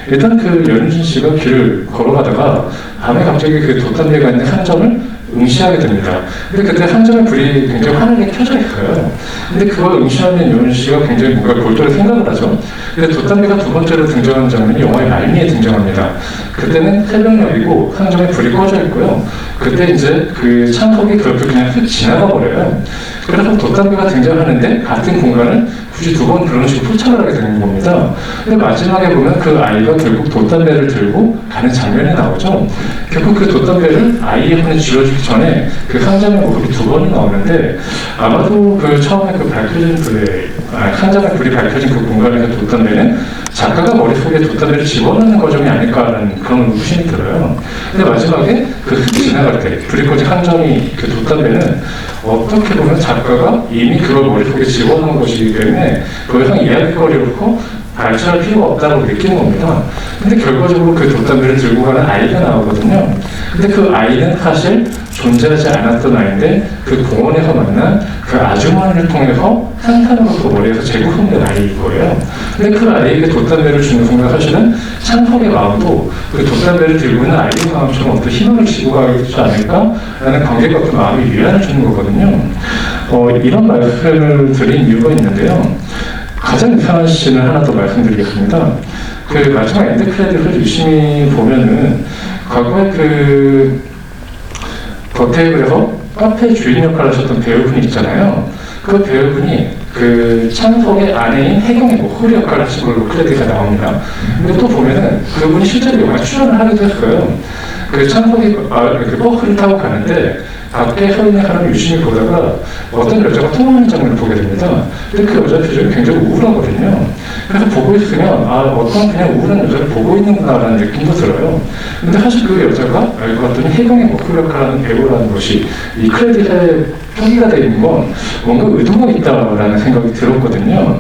일단 그 연우진 씨가 길을 걸어가다가 밤에 갑자기 그 돛담배가 있는 상점을 응시하게 됩니다. 근데 그때 상점의 불이 굉장히 환하게 켜져 있어요. 근데 그걸 응시하는 연우진 씨가 굉장히 뭔가 골똘히 생각을 하죠. 근데 돛담배가 두 번째로 등장하는 장면이 영화의 말미에 등장합니다. 그때는 새벽녘이고 상점에 불이 꺼져 있고요. 그때 이제 그 창석이 그렇게 그냥 휙 지나가 버려요. 그래서 돛담배가 등장하는데 같은 공간을 굳이 두 번 그런 식으로 포착을 하게 되는 겁니다. 근데 마지막에 보면 그 아이가 결국 돛담배를 들고 가는 장면이 나오죠. 결국 그 돛담배를 아이의 손에 쥐어주기 전에 그 상점의 모습이 두 번이 나오는데 아마도 그 처음에 그 밝혀진 상점의 불이 밝혀진 그 공간에서 돛담배는 작가가 머릿속에 돛담배를 집어넣는 과정이 아닐까라는 그런 의심이 들어요. 근데 마지막에 그 흙이 지나갈 때 불이 꺼진 상점이 그 돛담배는 어떻게 보면 작가가 이미 그걸 머릿속에 집어넣은 것이기 때문에 더 이상 이야기거리로 발전할 필요가 없다고 느끼는 겁니다. 근데 결과적으로 그 돛담배를 들고 가는 아이가 나오거든요. 근데 그 아이는 사실 존재하지 않았던 아이인데 그 공원에서 만난 그 아주머니를 통해서 상상으로서 머리에서 재구성된 아이일 거예요. 근데 그 아이에게 돛담배를 주는 순간 사실은 창석의 마음도 그 돛담배를 들고 있는 아이의 마음처럼 어떤 희망을 지고 가지 않을까라는 관객과 그 마음이 위안을 주는 거거든요. 이런 말씀을 드린 이유가 있는데요. 가장 이상한 씬을 하나 더 말씀드리겠습니다. 그 마지막 엔드 크레딧을 유심히 보면은 과거에 그 더테이블에서 카페 주인 역할을 하셨던 배우분이 있잖아요. 그 배우분이 그 창석의 아내인 혜경의 목소리 역할을 하신 걸로 크레딧이 나옵니다. 근데 또 보면은 그분이 실제로 영화에 출연을 하기도 했어요. 그 창석이 그 버스를 타고 가는데 밖에 서 있는 사람을 유심히 보다가 어떤 여자가 통화하는 장면을 보게 됩니다. 근데 그 여자 표정이 굉장히 우울하거든요. 그래서 보고 있으면 어떤 그냥 우울한 여자를 보고 있는구나라는 느낌도 들어요. 근데 사실 그 여자가 알고 봤더니 혜경의 목소리 역할하는 배우라는 것이 이 크레딧에 표기가 되어 있는 건 뭔가 의도가 있다라는 생각이 들었거든요.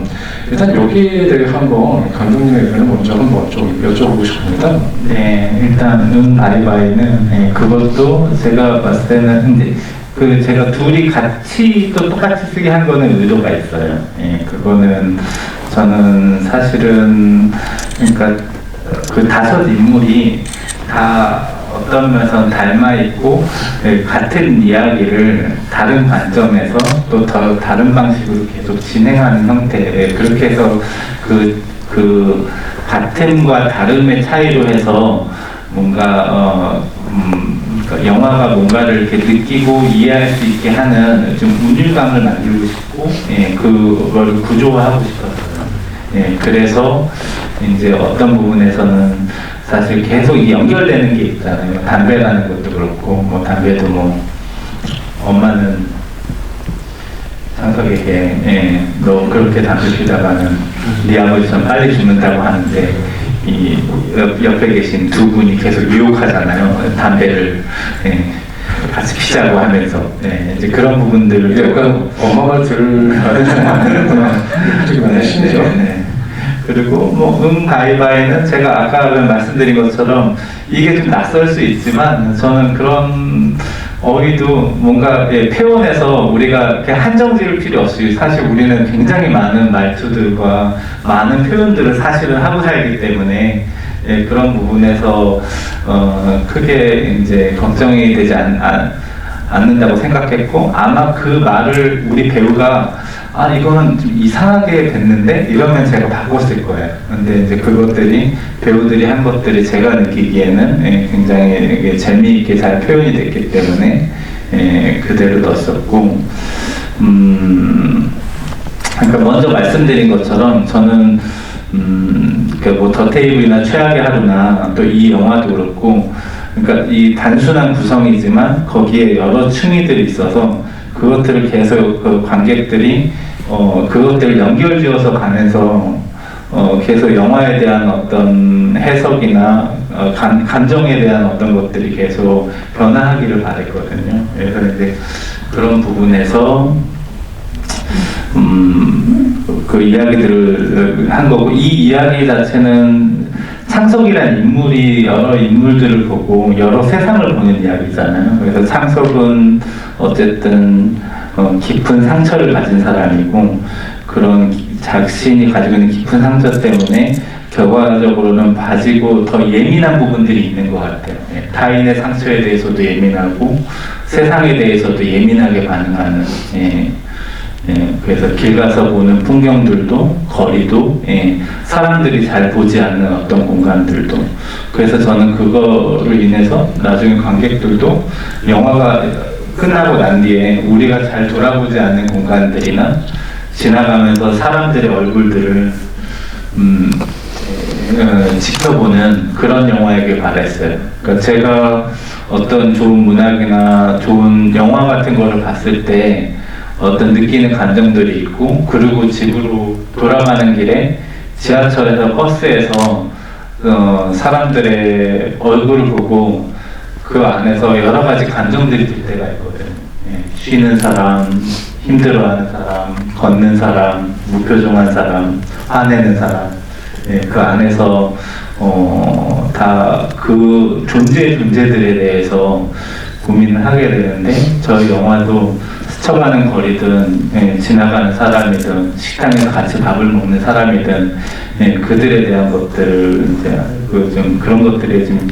일단 여기에 대해서 한번 감독님의 의견을 먼저 한번 좀 여쭤보고 싶습니다. 네, 일단 바이바이는 그것도 제가 봤을 때는 근데 제가 둘이 같이 또 똑같이 쓰게 한 거는 의도가 있어요. 그거는 저는 사실은 그러니까 그 다섯 인물이 다 어떤 면에서는 닮아 있고 같은 이야기를 다른 관점에서 또 더 다른 방식으로 계속 진행하는 형태, 그렇게 해서 그 같음과 다름의 차이로 해서 뭔가 그러니까 영화 영화가 뭔가를 이렇게 느끼고 이해할 수 있게 하는 좀 운율감을 만들고 싶고, 예, 그거를 구조화하고 싶었어요. 예, 그래서 이제 어떤 부분에서는 사실 계속 이 연결되는 게 있잖아요. 담배라는 것도 그렇고, 뭐 담배도 뭐 엄마는 창석에게, 예, 너 그렇게 담배 피다가는 네 아버지처럼 빨리 죽는다고 하는데, 이 옆에 계신 두 분이 계속 유혹하잖아요. 담배를, 예, 같이 피자고 하면서, 예, 이제 그런 부분들을 약간 엄마 말들을 되게 많이 심해요. 네. 그리고 뭐 가이바에는 제가 아까 말씀드린 것처럼 이게 좀 낯설 수 있지만 저는 그런 어휘도 뭔가, 예, 표현해서 우리가 이렇게 한정 지을 필요 없이 사실 우리는 굉장히 많은 말투들과 많은 표현들을 사실은 하고 살기 때문에, 예, 그런 부분에서 크게 이제 걱정이 되지 않는다고 생각했고, 아마 그 말을 우리 배우가 이거는 좀 이상하게 됐는데 이러면 제가 바꿨을 거예요. 근데 이제 그것들이 배우들이 한 것들이 제가 느끼기에는, 예, 굉장히 이게 재미있게 잘 표현이 됐기 때문에, 예, 그대로 넣었었고, 그러니까 먼저 말씀드린 것처럼 저는 뭐 더테이블이나 최악의 하루나 또 이 영화도 그렇고, 그러니까 이 단순한 구성이지만 거기에 여러 층위들이 있어서 그것들을 계속 그 관객들이 그것들을 연결지어서 가면서 계속 영화에 대한 어떤 해석이나 감정에 대한 어떤 것들이 계속 변화하기를 바랬거든요. 그래서 이제 그런 부분에서 그 이야기들을 한 거고, 이 이야기 자체는 창석이라는 인물이 여러 인물들을 보고 여러 세상을 보는 이야기잖아요. 그래서 창석은 어쨌든 깊은 상처를 가진 사람이고, 그런 자신이 가지고 있는 깊은 상처 때문에 결과적으로는 봐지고 더 예민한 부분들이 있는 것 같아요. 예, 타인의 상처에 대해서도 예민하고 세상에 대해서도 예민하게 반응하는, 예, 예, 그래서 길 가서 보는 풍경들도, 거리도, 예, 사람들이 잘 보지 않는 어떤 공간들도. 그래서 저는 그거를 인해서 나중에 관객들도 영화가 끝나고 난 뒤에 우리가 잘 돌아보지 않는 공간들이나 지나가면서 사람들의 얼굴들을 지켜보는 그런 영화이길 바랬어요. 그러니까 제가 어떤 좋은 문학이나 좋은 영화 같은 거를 봤을 때 어떤 느끼는 감정들이 있고, 그리고 집으로 돌아가는 길에 지하철에서 버스에서 사람들의 얼굴을 보고 그 안에서 여러 가지 감정들이 들 때가 있거든요. 예, 쉬는 사람, 힘들어하는 사람, 걷는 사람, 무표정한 사람, 화내는 사람, 예, 그 안에서 다 그 존재들에 대해서 고민을 하게 되는데, 저희 영화도 스쳐가는 거리든, 예, 지나가는 사람이든 식당에서 같이 밥을 먹는 사람이든, 예, 그들에 대한 것들을 이제 좀 그런 것들에 좀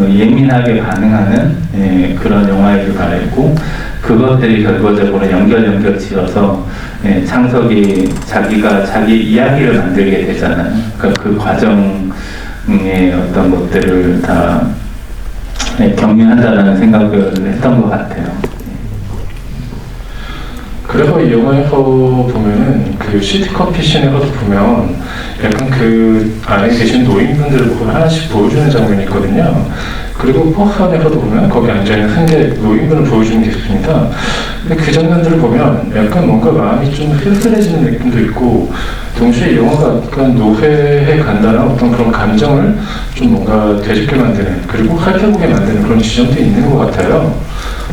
예민하게 반응하는, 예, 그런 영화이길 바랬고, 그것들이 결과적으로 연결 지어서, 예, 창석이 자기가 자기 이야기를 만들게 되잖아요. 그러니까 그 과정의 어떤 것들을 다, 예, 경유한다는 생각을 했던 것 같아요. 그래서 이 영화에서 보면은 그 시티커피 씬에서도 보면 약간 그 안에 계신 노인분들을 보고 하나씩 보여주는 장면이 있거든요. 그리고 버스 안에서도 보면 거기 앉아있는 승객 노인분을 보여주는 게 있습니다. 근데 그 장면들을 보면 약간 뭔가 마음이 좀 쓸쓸해지는 느낌도 있고, 동시에 이 영화가 약간 노회에 간다는 어떤 그런 감정을 좀 뭔가 되짚게 만드는, 그리고 살펴보게 만드는 그런 지점도 있는 것 같아요.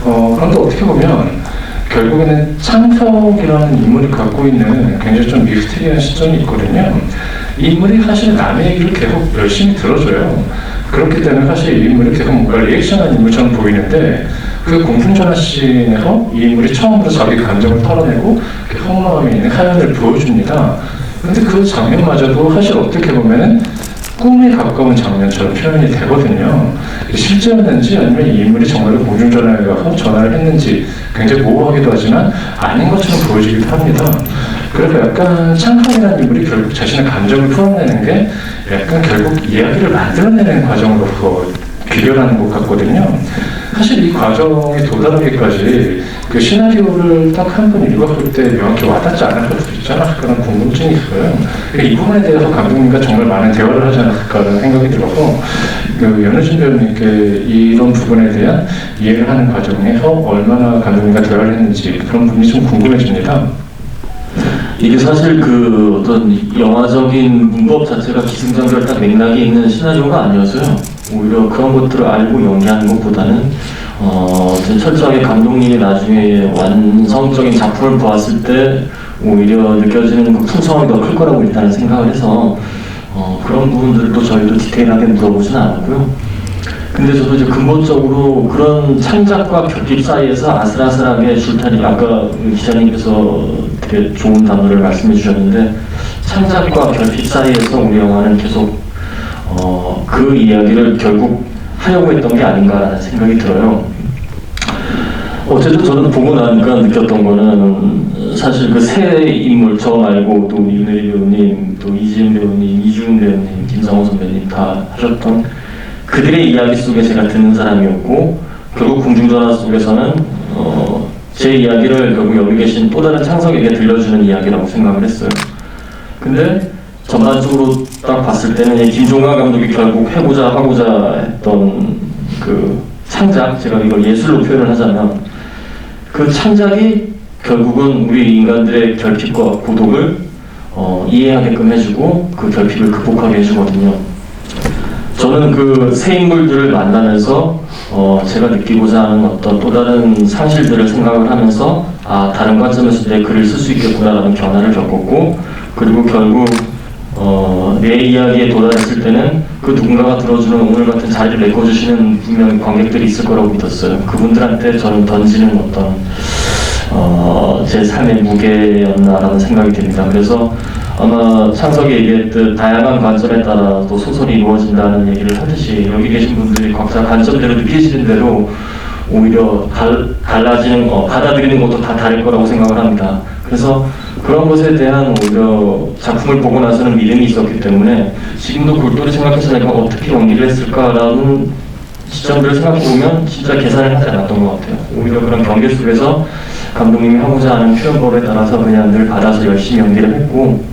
그런데 어떻게 보면 결국에는 창석이라는 인물이 갖고 있는 굉장히 좀 미스테리한 시점이 있거든요. 이 인물이 사실 남의 얘기를 계속 열심히 들어줘요. 그렇기 때문에 사실 이 인물이 계속 뭔가 리액션한 인물처럼 보이는데, 그 공중전화 씬에서 이 인물이 처음으로 자기 감정을 털어내고 속마음에 있는 사연을 보여줍니다. 근데 그 장면마저도 사실 어떻게 보면은 꿈에 가까운 장면처럼 표현이 되거든요. 실제였는지 아니면 이 인물이 정말로 공중전화에 가서 전화를 했는지 굉장히 모호하기도 하지만 아닌 것처럼 보여지기도 합니다. 그래서 약간 창석이라는 인물이 결국 자신의 감정을 풀어내는 게 약간 결국 이야기를 만들어내는 과정으로서 비교하는 것 같거든요. 사실 이 과정에 도달하기까지 그 시나리오를 딱 한 번 읽었을 때 명확히 와닿지 않았을 수도 있지 않았을까라는 궁금증이 있어요. 이 부분에 대해서 감독님과 정말 많은 대화를 하지 않았을까라는 생각이 들어서 그 연우진 배우님께 이런 부분에 대한 이해를 하는 과정에서 얼마나 감독님과 대화를 했는지 그런 부분이 좀 궁금해집니다. 이게 사실 그 어떤 영화적인 문법 자체가 기승전결 맥락이 있는 시나리오가 아니어서요. 오히려 그런 것들을 알고 연기하는 것보다는 철저하게 감독님이 나중에 완성적인 작품을 보았을 때 오히려 느껴지는 그 풍성함이 더 클 거라고 일단은 생각을 해서 그런 부분들도 저희도 디테일하게 물어보지는 않았고요. 근데 저도 이제 근본적으로 그런 창작과 결핍 사이에서 아슬아슬하게 줄타리, 아까 기자님께서 되게 좋은 단어를 말씀해 주셨는데, 창작과 결핍 사이에서 우리 영화는 계속 그 이야기를 결국 하려고 했던 게 아닌가라는 생각이 들어요. 어쨌든 저는 보고 나니까 느꼈던 거는 사실 그 세 인물, 저 말고 또 우리 윤혜리 배우님, 또 이지은 배우님, 이주은 배우님, 김상호 선배님 다 하셨던 그들의 이야기 속에 제가 듣는 사람이었고, 결국 공중전화 속에서는 제 이야기를 결국 여기 계신 또 다른 창석에게 들려주는 이야기라고 생각을 했어요. 근데 전반적으로 딱 봤을 때는 이 김종관 감독이 결국 하고자 했던 그 창작, 제가 이걸 예술로 표현을 하자면 그 창작이 결국은 우리 인간들의 결핍과 고독을 이해하게끔 해주고 그 결핍을 극복하게 해주거든요. 저는 그 새 인물들을 만나면서 제가 느끼고자 하는 어떤 또 다른 상실들을 생각을 하면서 다른 관점에서 내 글을 쓸 수 있겠구나라는 변화를 겪었고, 그리고 결국 내 이야기에 도달했을 때는 그 누군가가 들어주는 오늘 같은 자리를 메꿔주시는 분명히 관객들이 있을 거라고 믿었어요. 그분들한테 저는 던지는 어떤 제 삶의 무게였나라는 생각이 듭니다. 그래서 아마 창석이 얘기했듯 다양한 관점에 따라 또 소설이 이루어진다는 얘기를 하듯이 여기 계신 분들이 각자 관점대로 느끼시는 대로 오히려 달라지는 받아들이는 것도 다 다를 거라고 생각을 합니다. 그래서 그런 것에 대한 오히려 작품을 보고 나서는 믿음이 있었기 때문에 지금도 골똘히 생각해서 내가 어떻게 연기를 했을까라는 시점들을 생각해보면 진짜 계산을 하지 않았던 것 같아요. 오히려 그런 경계 속에서 감독님이 하고자 하는 표현법에 따라서 그냥 늘 받아서 열심히 연기를 했고,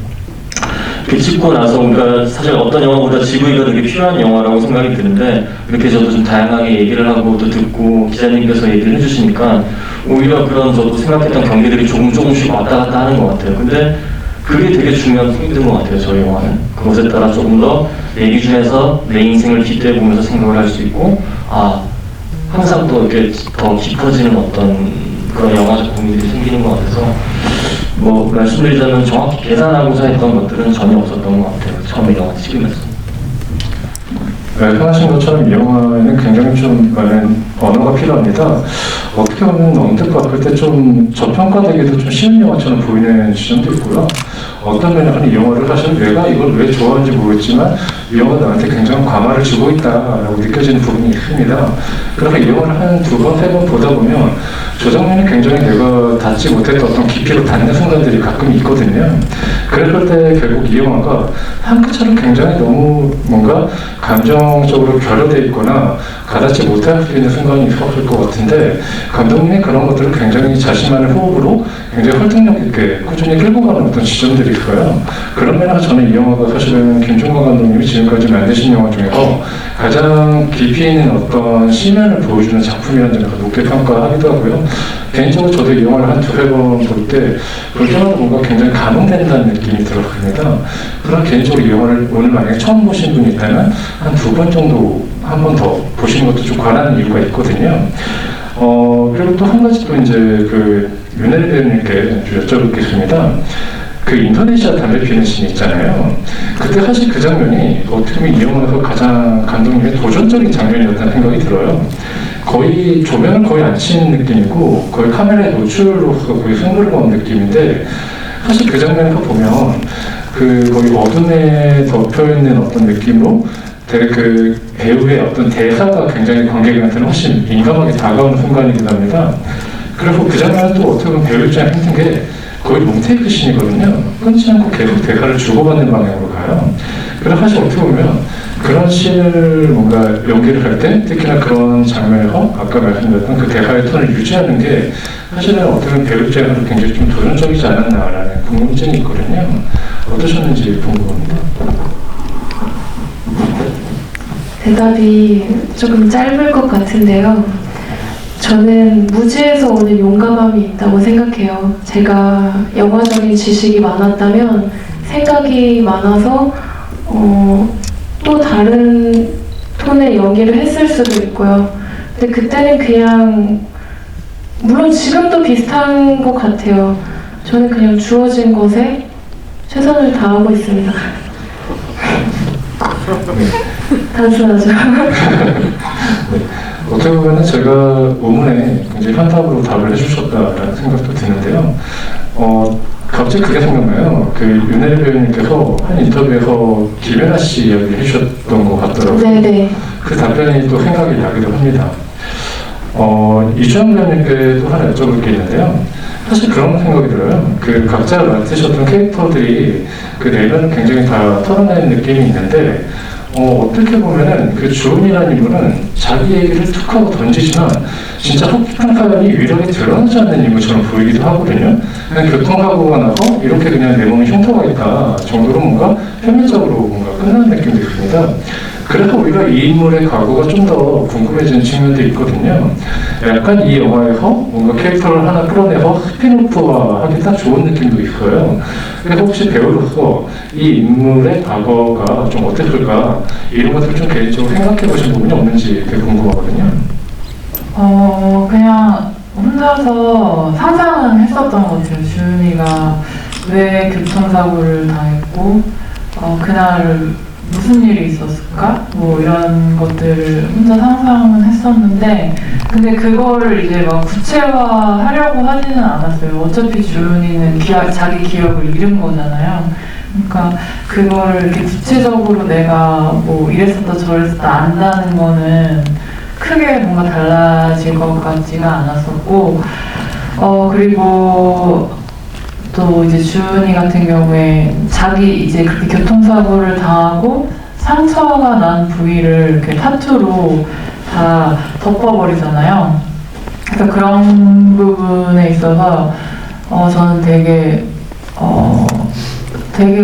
그 찍고 나서 우리가 사실 어떤 영화보다 GV가 되게 필요한 영화라고 생각이 드는데, 이렇게 저도 좀 다양하게 얘기를 하고 또 듣고 기자님께서 얘기를 해주시니까 오히려 그런 저도 생각했던 경계들이 조금씩 왔다 갔다 하는 것 같아요. 근데 그게 되게 중요한 포인트인 것 같아요, 저희 영화는. 그것에 따라 조금 더 내 기준에서 내 인생을 기대해 보면서 생각을 할 수 있고, 항상 또 이렇게 더 깊어지는 어떤 그런 영화적 고민들이 생기는 것 같아서, 뭐 말씀드리자면 정확히 계산하고자 했던 것들은 전혀 없었던 것 같아요, 처음에 영화 찍으면서. 말씀하신 것처럼 이 영화에는 굉장히 좀 많은 언어가 필요합니다. 어떻게 보면 언뜻 봤을 때 좀 저평가되기도 좀 쉬운 영화처럼 보이는 지점도 있고요. 어떤 면에서는 이 영화를 사실 내가 이걸 왜 좋아하는지 모르겠지만 이 영화가 나한테 굉장히 감화를 주고 있다라고 느껴지는 부분이 있습니다. 그래서 이 영화를 한 두 번, 세 번 보다 보면 저 장면이 굉장히 내가 닿지 못했던 어떤 깊이로 닿는 순간들이 가끔 있거든요. 그랬을 때 결국 이 영화가 한 끗처럼 굉장히 너무 뭔가 감정적으로 결여되어 있거나 가닿지 못할 수 있는 순간이 있었을 것 같은데, 감독님이 그런 것들을 굉장히 자신만의 호흡으로 굉장히 설득력 있게 꾸준히 끌고 가는 어떤 지점들이 있어요. 그런 면에서 저는 이 영화가 사실은 김종관 감독님이 지금까지 만드신 영화 중에서 가장 깊이 있는 어떤 심연을 보여주는 작품이라는 점에서 높게 평가하기도 하고요. 개인적으로 저도 이 영화를 한 두세 번 볼 때 볼 때마다 뭔가 굉장히 감흥된다는 느낌이 들었습니다. 그래서 개인적으로 이 영화를 오늘 만약에 처음 보신 분이 있다면 한 두 번 정도 한 번 더 보시는 것도 좀 권하는 이유가 있거든요. 그리고 또 한 가지 또 이제 그 윤혜리 배우님께 여쭤보겠습니다. 그 인도네시아 담배 피우는 씬이 있잖아요. 그때 사실 그 장면이 어떻게 보면 이 영화에서 가장 감독님의 도전적인 장면이었다는 생각이 들어요. 거의 조명을 거의 안 치는 느낌이고 거의 카메라에 노출로서 거의 승부를 거는 느낌인데, 사실 그 장면에서 보면 그 거의 어둠에 덮여있는 어떤 느낌으로 되게 그 배우의 어떤 대사가 굉장히 관객한테는 훨씬 민감하게 다가오는 순간이기도 합니다. 그리고 그 장면은 또 어떻게 보면 배우 입장에 힘든 게 거의 롱테이크 씬이거든요. 끊지 않고 계속 대사를 주고받는 방향으로 가요. 그래서 사실 어떻게 보면 그런 씬을 뭔가 연기를 할 때 특히나 그런 장면에서 아까 말씀드렸던 그 대화의 톤을 유지하는 게 사실은 어떻게 보면 배우 입장에서 굉장히 좀 도전적이지 않았나라는 궁금증이 있거든요. 어떠셨는지 궁금합니다. 대답이 조금 짧을 것 같은데요. 저는 무지에서 오는 용감함이 있다고 생각해요. 제가 영화적인 지식이 많았다면 생각이 많아서 또 다른 톤의 연기를 했을 수도 있고요. 근데 그때는 그냥 물론 지금도 비슷한 것 같아요. 저는 그냥 주어진 것에 최선을 다하고 있습니다. 단순하죠. 어떻게 보면 제가 오문에 굉장히 현답으로 답을 해주셨다라는 생각도 드는데요. 갑자기 그게 생각나요. 그 윤혜리 배우님께서 한 인터뷰에서 김연아 씨 이야기를 해주셨던 것 같더라고요. 네네. 그 답변이 또 생각이 나기도 합니다. 이주영 배우님께 또 하나 여쭤볼 게 있는데요. 사실 그런 생각이 들어요. 그 각자 맡으셨던 캐릭터들이 그 내면을 굉장히 다 털어내는 느낌이 있는데 어떻게 보면은 그 주은이라는 인물은 자기 얘기를 툭 하고 던지지만 진짜 혹한 사람이 위력이 드러나지 않는 인물처럼 보이기도 하거든요. 그냥 교통사고가 나서 이렇게 그냥 내 몸에 흉터가 있다 정도로 뭔가 표면적으로 뭔가 끝나는 느낌도 듭니다. 그래서 우리가 이 인물의 과거가 좀 더 궁금해지는 측면도 있거든요. 약간 이 영화에서 뭔가 캐릭터를 하나 끌어내서 스피노프화 하기 딱 좋은 느낌도 있어요. 그래서 혹시 배우로서 이 인물의 과거가 좀 어땠을까 이런 것들을 좀 개인적으로 생각해 보신 부분이 없는지 되게 궁금하거든요. 그냥 혼자서 상상은 했었던 것 같아요. 주은이가 왜 교통사고를 당했고, 그날 무슨 일이 있었을까? 뭐 이런 것들을 혼자 상상은 했었는데, 근데 그거를 이제 막 구체화하려고 하지는 않았어요. 어차피 주은이는 자기 기억을 잃은 거잖아요. 그러니까 그거를 이렇게 구체적으로 내가 뭐 이랬었다 저랬었다 안다는 거는 크게 뭔가 달라질 것 같지가 않았었고, 그리고 또 이제 주은이 같은 경우에 자기 이제 그렇게 교통사고를 당하고 상처가 난 부위를 이렇게 타투로 다 덮어버리잖아요. 그래서 그런 부분에 있어서 저는 되게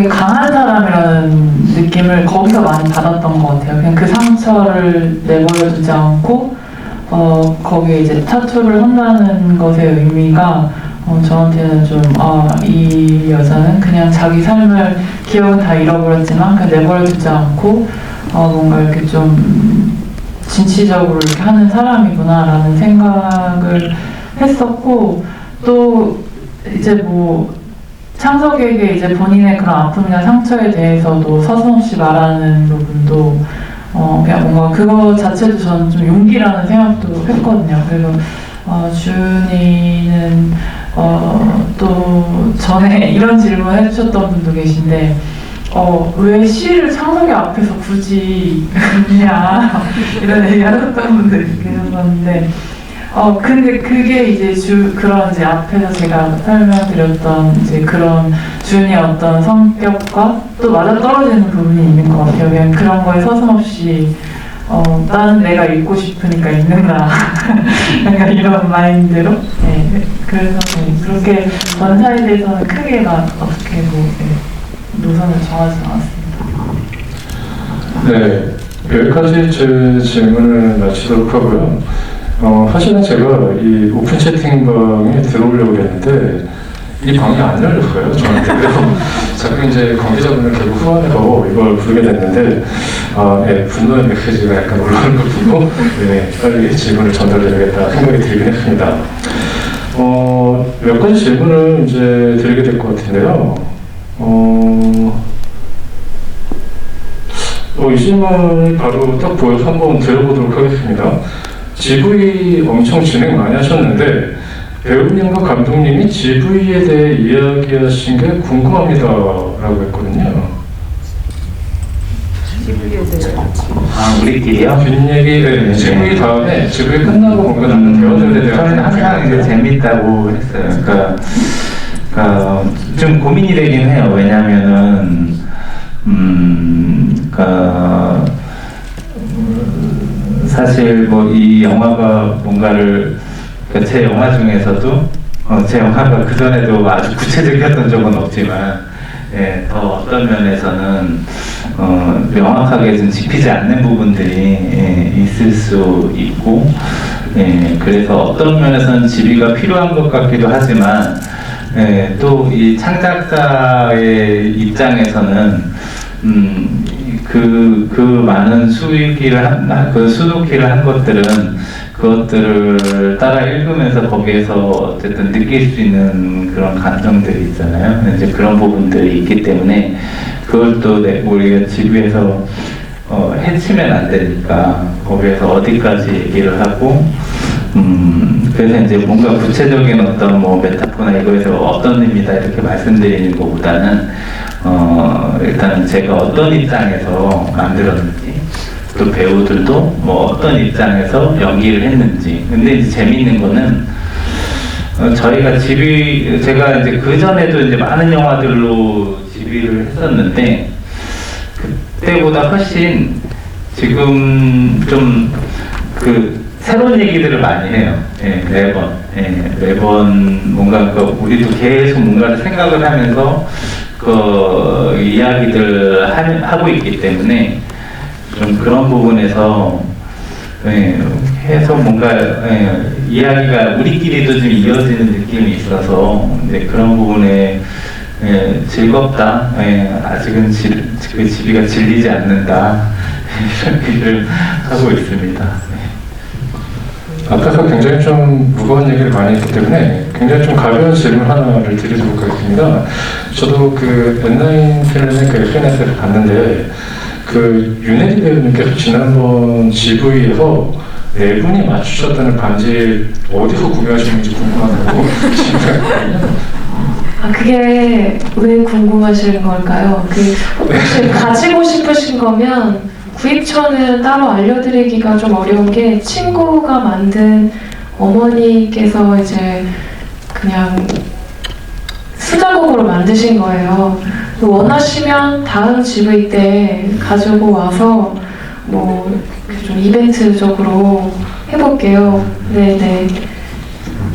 강한 사람이라는 느낌을 거기서 많이 받았던 것 같아요. 그냥 그 상처를 내버려두지 않고 거기에 이제 타투를 한다는 것의 의미가 저한테는 좀 이 여자는 그냥 자기 삶을 기억은 다 잃어버렸지만 그냥 내버려두지 않고 뭔가 이렇게 좀 진취적으로 이렇게 하는 사람이구나라는 생각을 했었고, 또 이제 뭐 창석에게 이제 본인의 그런 아픔이나 상처에 대해서도 서슴없이 말하는 부분도 그냥 뭔가 그거 자체도 저는 좀 용기라는 생각도 했거든요. 그래서 주은이는 또 전에 이런 질문을 해주셨던 분도 계신데 왜 시를 창석이 앞에서 굳이 읽냐 이런 얘기 하셨던 분들이 계셨었는데 근데 그게 이제 그런 이제 앞에서 제가 설명드렸던 이제 그런 주은이의 어떤 성격과 또 맞아떨어지는 부분이 있는 것 같아요. 그냥 그런 거에 서슴없이 나는 내가 읽고 싶으니까 읽는다. 약간 이런 마인드로. 네. 그래서 그렇게 원사에 대해서는 크게 어떻게 노선을 정하지 않았습니다. 네, 여기까지 제 질문을 마치도록 하고요. 사실은 제가 이 오픈 채팅방에 들어오려고 했는데 이 방이 안 열렸어요, 저한테. 그래서 자꾸 이제 관계자분을 결국 후원해서 이걸 부르게 됐는데 네, 분노의 메시지가 약간 올라오는 걸 보고 네, 빨리 질문을 전달드려야겠다 생각이 들긴 했습니다. 몇 가지 질문을 이제 드리게 될 것 같은데요. 이 질문이 바로 딱 보여서 한번 들어보도록 하겠습니다. GV 엄청 진행 많이 하셨는데 배우님과 감독님이 GV에 대해 이야기하신 게 궁금합니다 라고 했거든요. 우리끼리요? 뒷얘기, 네, GV 다음에 GV 끝나고 뭔가 나는 배우들에 대한 저는 항상 이제 재밌다고 했어요. 그러니까 좀 고민이 되긴 해요. 왜냐면은 그러니까 사실 뭐 이 영화가 뭔가를 그러니까 제 영화 중에서도 제 영화가 그 전에도 아주 구체적이었던 적은 없지만 예, 더 어떤 면에서는 명확하게 좀 짚히지 않는 부분들이 있을 수 있고 예, 그래서 어떤 면에서는 지비가 필요한 것 같기도 하지만 예, 또 이 창작자의 입장에서는 그 많은 그 수놓기를 한 것들은 그것들을 따라 읽으면서 거기에서 어쨌든 느낄 수 있는 그런 감정들이 있잖아요. 이제 그런 부분들이 있기 때문에 그걸 또 우리가 지구에서 해치면 안 되니까 거기에서 어디까지 얘기를 하고 그래서 이제 뭔가 구체적인 어떤 뭐 메타포나 이거에서 어떤 의미다 이렇게 말씀드리는 것보다는 일단 제가 어떤 입장에서 만들었는지 또 배우들도 뭐 어떤 입장에서 연기를 했는지. 근데 이제 재미있는 거는 저희가 제가 이제 그 전에도 이제 많은 영화들로 지휘를 했었는데 그때보다 훨씬 지금 좀 새로운 얘기들을 많이 해요. 예, 매번 뭔가 우리도 계속 뭔가를 생각을 하면서 이야기들 하고 있기 때문에 좀 그런 부분에서 해서 뭔가 이야기가 우리끼리도 좀 이어지는 느낌이 있어서 그런 부분에 즐겁다. 아직은 그 지비가 질리지 않는다. 이런 얘기를 하고 있습니다. 앞에서 굉장히 좀 무거운 얘기를 많이 했기 때문에 굉장히 좀 가벼운 질문 하나를 드리도록 하겠습니다. 저도 그 N9 필름의 그 SNS를 봤는데 윤혜리 배우님께서 지난번 GV에서 네 분이 맞추셨다는 반지 어디서 구매하셨는지 궁금하다고 질문했거든요. 그게 왜 궁금하신 걸까요? 혹시 가지고 싶으신 거면 구입처는 따로 알려드리기가 좀 어려운 게 친구가 만든 어머니께서 이제 그냥 수작업으로 만드신 거예요. 원하시면 다음 GV 때 가지고 와서 뭐 좀 이벤트적으로 해볼게요. 네네.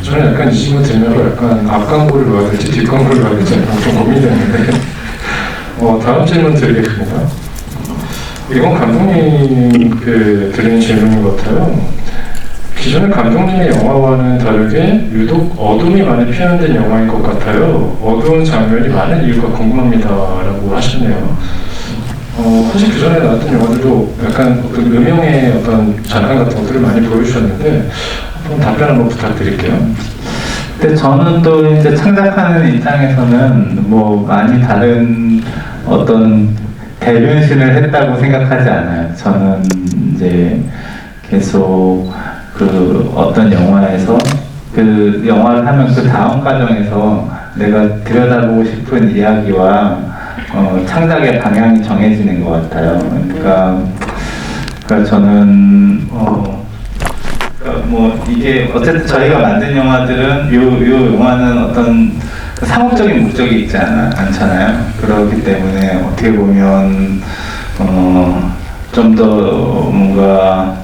저는 약간 이 질문 들면서 약간 앞광고를 넣어야 될지 뒷광고를 넣어야 될지 좀 고민되는데 다음 질문 드리겠습니다. 이건 감독님 드리는 질문인 것 같아요. 기존의 감독님의 영화와는 다르게 유독 어둠이 많이 표현된 영화인 것 같아요. 어두운 장면이 많은 이유가 궁금합니다라고 하셨네요. 사실 그 전에 나왔던 영화들도 약간 음영의 어떤 잔황 같은 것들을 많이 보여주셨는데 한번 답변 한번 부탁드릴게요. 근데 저는 또 이제 창작하는 입장에서는 뭐 많이 다른 어떤 대변신을 했다고 생각하지 않아요. 저는 이제 계속 어떤 영화에서 그 영화를 하면 그 다음 과정에서 내가 들여다보고 싶은 이야기와 창작의 방향이 정해지는 것 같아요. 그러니까 저는 뭐 이게 어쨌든 저희가 만든 영화들은 요 영화는 어떤 상업적인 목적이 있지 않잖아요. 그렇기 때문에 어떻게 보면 좀 더 뭔가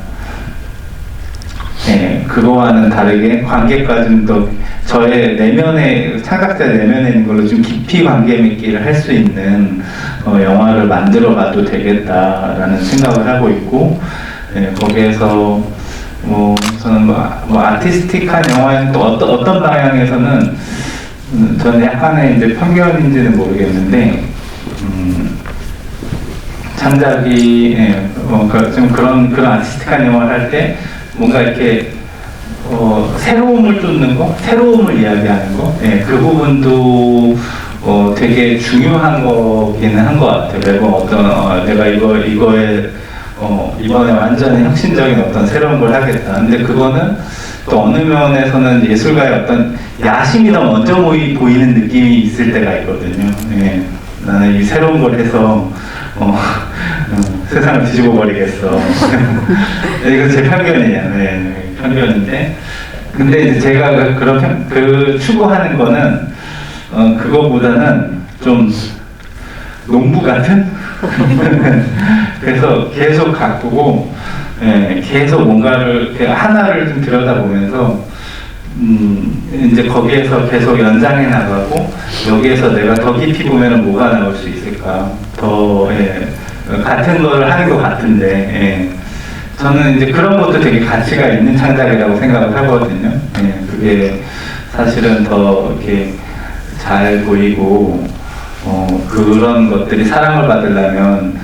그거와는 다르게 관계가 좀 더 저의 창작자 내면에 있는 걸로 좀 깊이 관계 맺기를 할 수 있는 영화를 만들어 가도 되겠다라는 생각을 하고 있고 거기에서 저는 뭐 아티스틱한 영화는 또 어떤 방향에서는 저는 약간의 이제 편견인지는 모르겠는데 창작이 좀 그런 아티스틱한 영화를 할 때 뭔가 이렇게 새로움을 쫓는 거, 새로움을 이야기하는 거, 그 부분도 되게 중요한 거기는 한 것 같아요. 매번 내가 이거에 이번에 완전히 혁신적인 어떤 새로운 걸 하겠다. 근데 그거는 또 어느 면에서는 예술가의 어떤 야심이 더 먼저 보이는 느낌이 있을 때가 있거든요. 나는 이 새로운 걸 해서 세상을 뒤집어 버리겠어. 이거 제 편견이에요. 편견인데. 근데 이제 제가 추구하는 거는 그거보다는 좀 농부 같은. 그래서 계속 가꾸고 예, 계속 뭔가를 하나를 좀 들여다보면서 이제 거기에서 계속 연장해 나가고 여기에서 내가 더 깊이 보면은 뭐가 나올 수 있을까 더 같은 걸 하는 것 같은데 저는 이제 그런 것도 되게 가치가 있는 창작이라고 생각을 하거든요. 그게 사실은 더 이렇게 잘 보이고 그런 것들이 사랑을 받으려면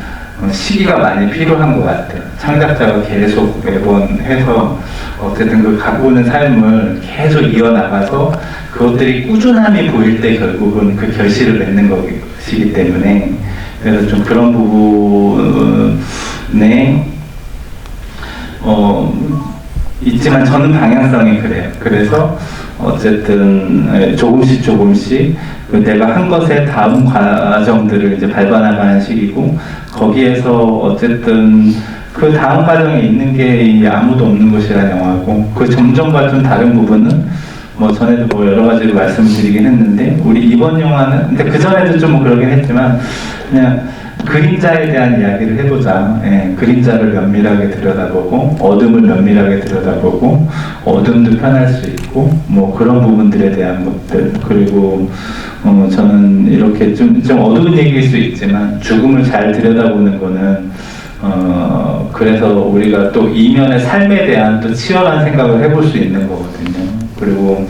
시기가 많이 필요한 것 같아요. 창작자가 계속 매번 해서 어쨌든 그 갖고 오는 삶을 계속 이어나가서 그것들이 꾸준함이 보일 때 결국은 그 결실을 맺는 것이기 때문에 그래서 좀 그런 부분에 있지만 저는 방향성이 그래요. 그래서 어쨌든 조금씩 내가 한 것의 다음 과정들을 이제 밟아나가는 시기고 거기에서 어쨌든 그 다음 과정에 있는 게 이 아무도 없는 곳이라는 영화고 그 점점과 좀 다른 부분은 뭐 전에도 뭐 여러 가지로 말씀드리긴 했는데 우리 이번 영화는 근데 그 전에도 좀 그러긴 했지만 그냥 그림자에 대한 이야기를 해보자. 그림자를 면밀하게 들여다보고 어둠을 면밀하게 들여다보고 어둠도 편할 수 있고 뭐 그런 부분들에 대한 것들 그리고 저는 이렇게 좀 어두운 얘기일 수 있지만 죽음을 잘 들여다보는 거는 그래서 우리가 또 이면의 삶에 대한 또 치열한 생각을 해볼 수 있는 거거든요. 그리고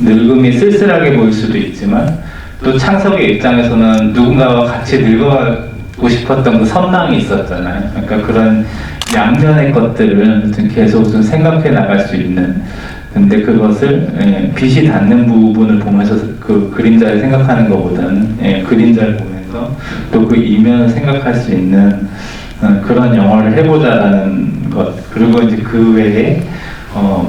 늙음이 쓸쓸하게 보일 수도 있지만 또 창석의 입장에서는 누군가와 같이 늙어가고 싶었던 그 선망이 있었잖아요. 그러니까 그런 양면의 것들을 좀 계속 좀 생각해 나갈 수 있는 근데 그것을 빛이 닿는 부분을 보면서 그 그림자를 생각하는 것보다는 그림자를 보면서 또 그 이면을 생각할 수 있는 그런 영화를 해보자라는 것 그리고 이제 그 외에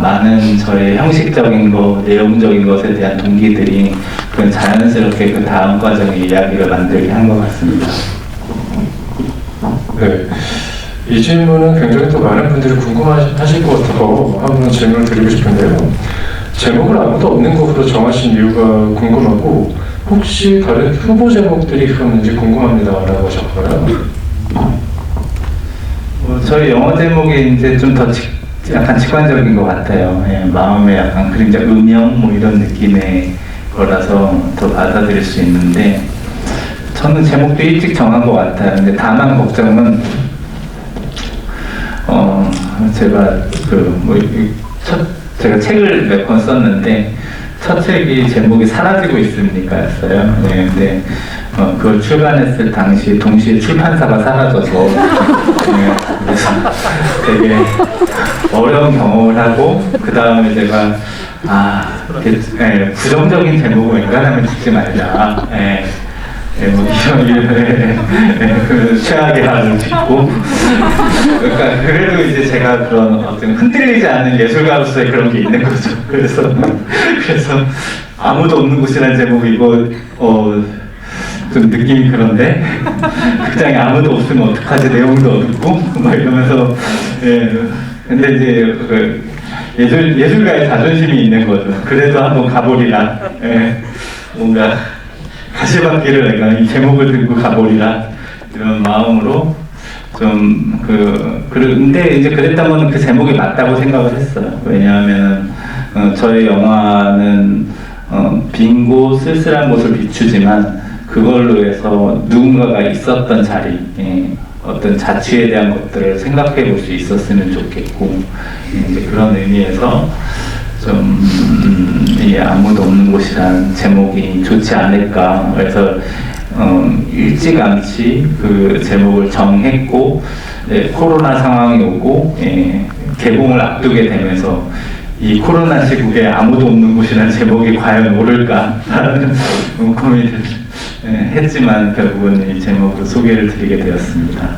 많은 저의 형식적인 것, 내용적인 것에 대한 동기들이 그 자연스럽게 그 다음 과정의 이야기를 만들게 한 것 같습니다. 네. 이 질문은 굉장히 또 많은 분들이 궁금하실 것 같아서 한번 질문을 드리고 싶은데요. 제목을 아무도 없는 곡으로 정하신 이유가 궁금하고 혹시 다른 후보 제목들이 있었는지 궁금합니다라고 하셨고요. 저희 영화 제목이 이제 좀 더 약간 직관적인 것 같아요. 마음에 약간 그림자 음영 뭐 이런 느낌의 거라서 더 받아들일 수 있는데 저는 제목도 일찍 정한 것 같아요. 근데 다만 걱정은 제가 제가 책을 몇 권 썼는데 첫 책이 제목이 사라지고 있습니까였어요. 근데 그걸 출간했을 당시 동시에 출판사가 사라져서 그래서 되게 어려운 경험을 하고 그 다음에 제가 부정적인 제목을 인간하면 짓지 말자. 뭐 이런 최악의 한을 짓고 그러니까 그래도 이제 제가 그런 어떤 흔들리지 않는 예술가로서의 그런 게 있는 거죠. 그래서 아무도 없는 곳이라는 제목이고 좀 느낌이 그런데 극장에 아무도 없으면 어떡하지 내용도 어둡고 막 이러면서 근데 이제 예술가의 자존심이 있는 거죠. 그래도 한번 가보리라. 뭔가 가시밭길을 내가 이 제목을 들고 가보리라 이런 마음으로 좀 근데 이제 그랬다면 그 제목이 맞다고 생각을 했어요. 왜냐하면 저의 영화는 빈고 쓸쓸한 곳을 비추지만 그걸로 해서 누군가가 있었던 자리 어떤 자취에 대한 것들을 생각해 볼 수 있었으면 좋겠고 이제 그런 의미에서 좀 아무도 없는 곳이라는 제목이 좋지 않을까. 그래서 일찌감치 그 제목을 정했고 코로나 상황이 오고 개봉을 앞두게 되면서 이 코로나 시국에 아무도 없는 곳이라는 제목이 과연 옳을까 하는 고민을 했지만 결국은 이 제목으로 소개를 드리게 되었습니다.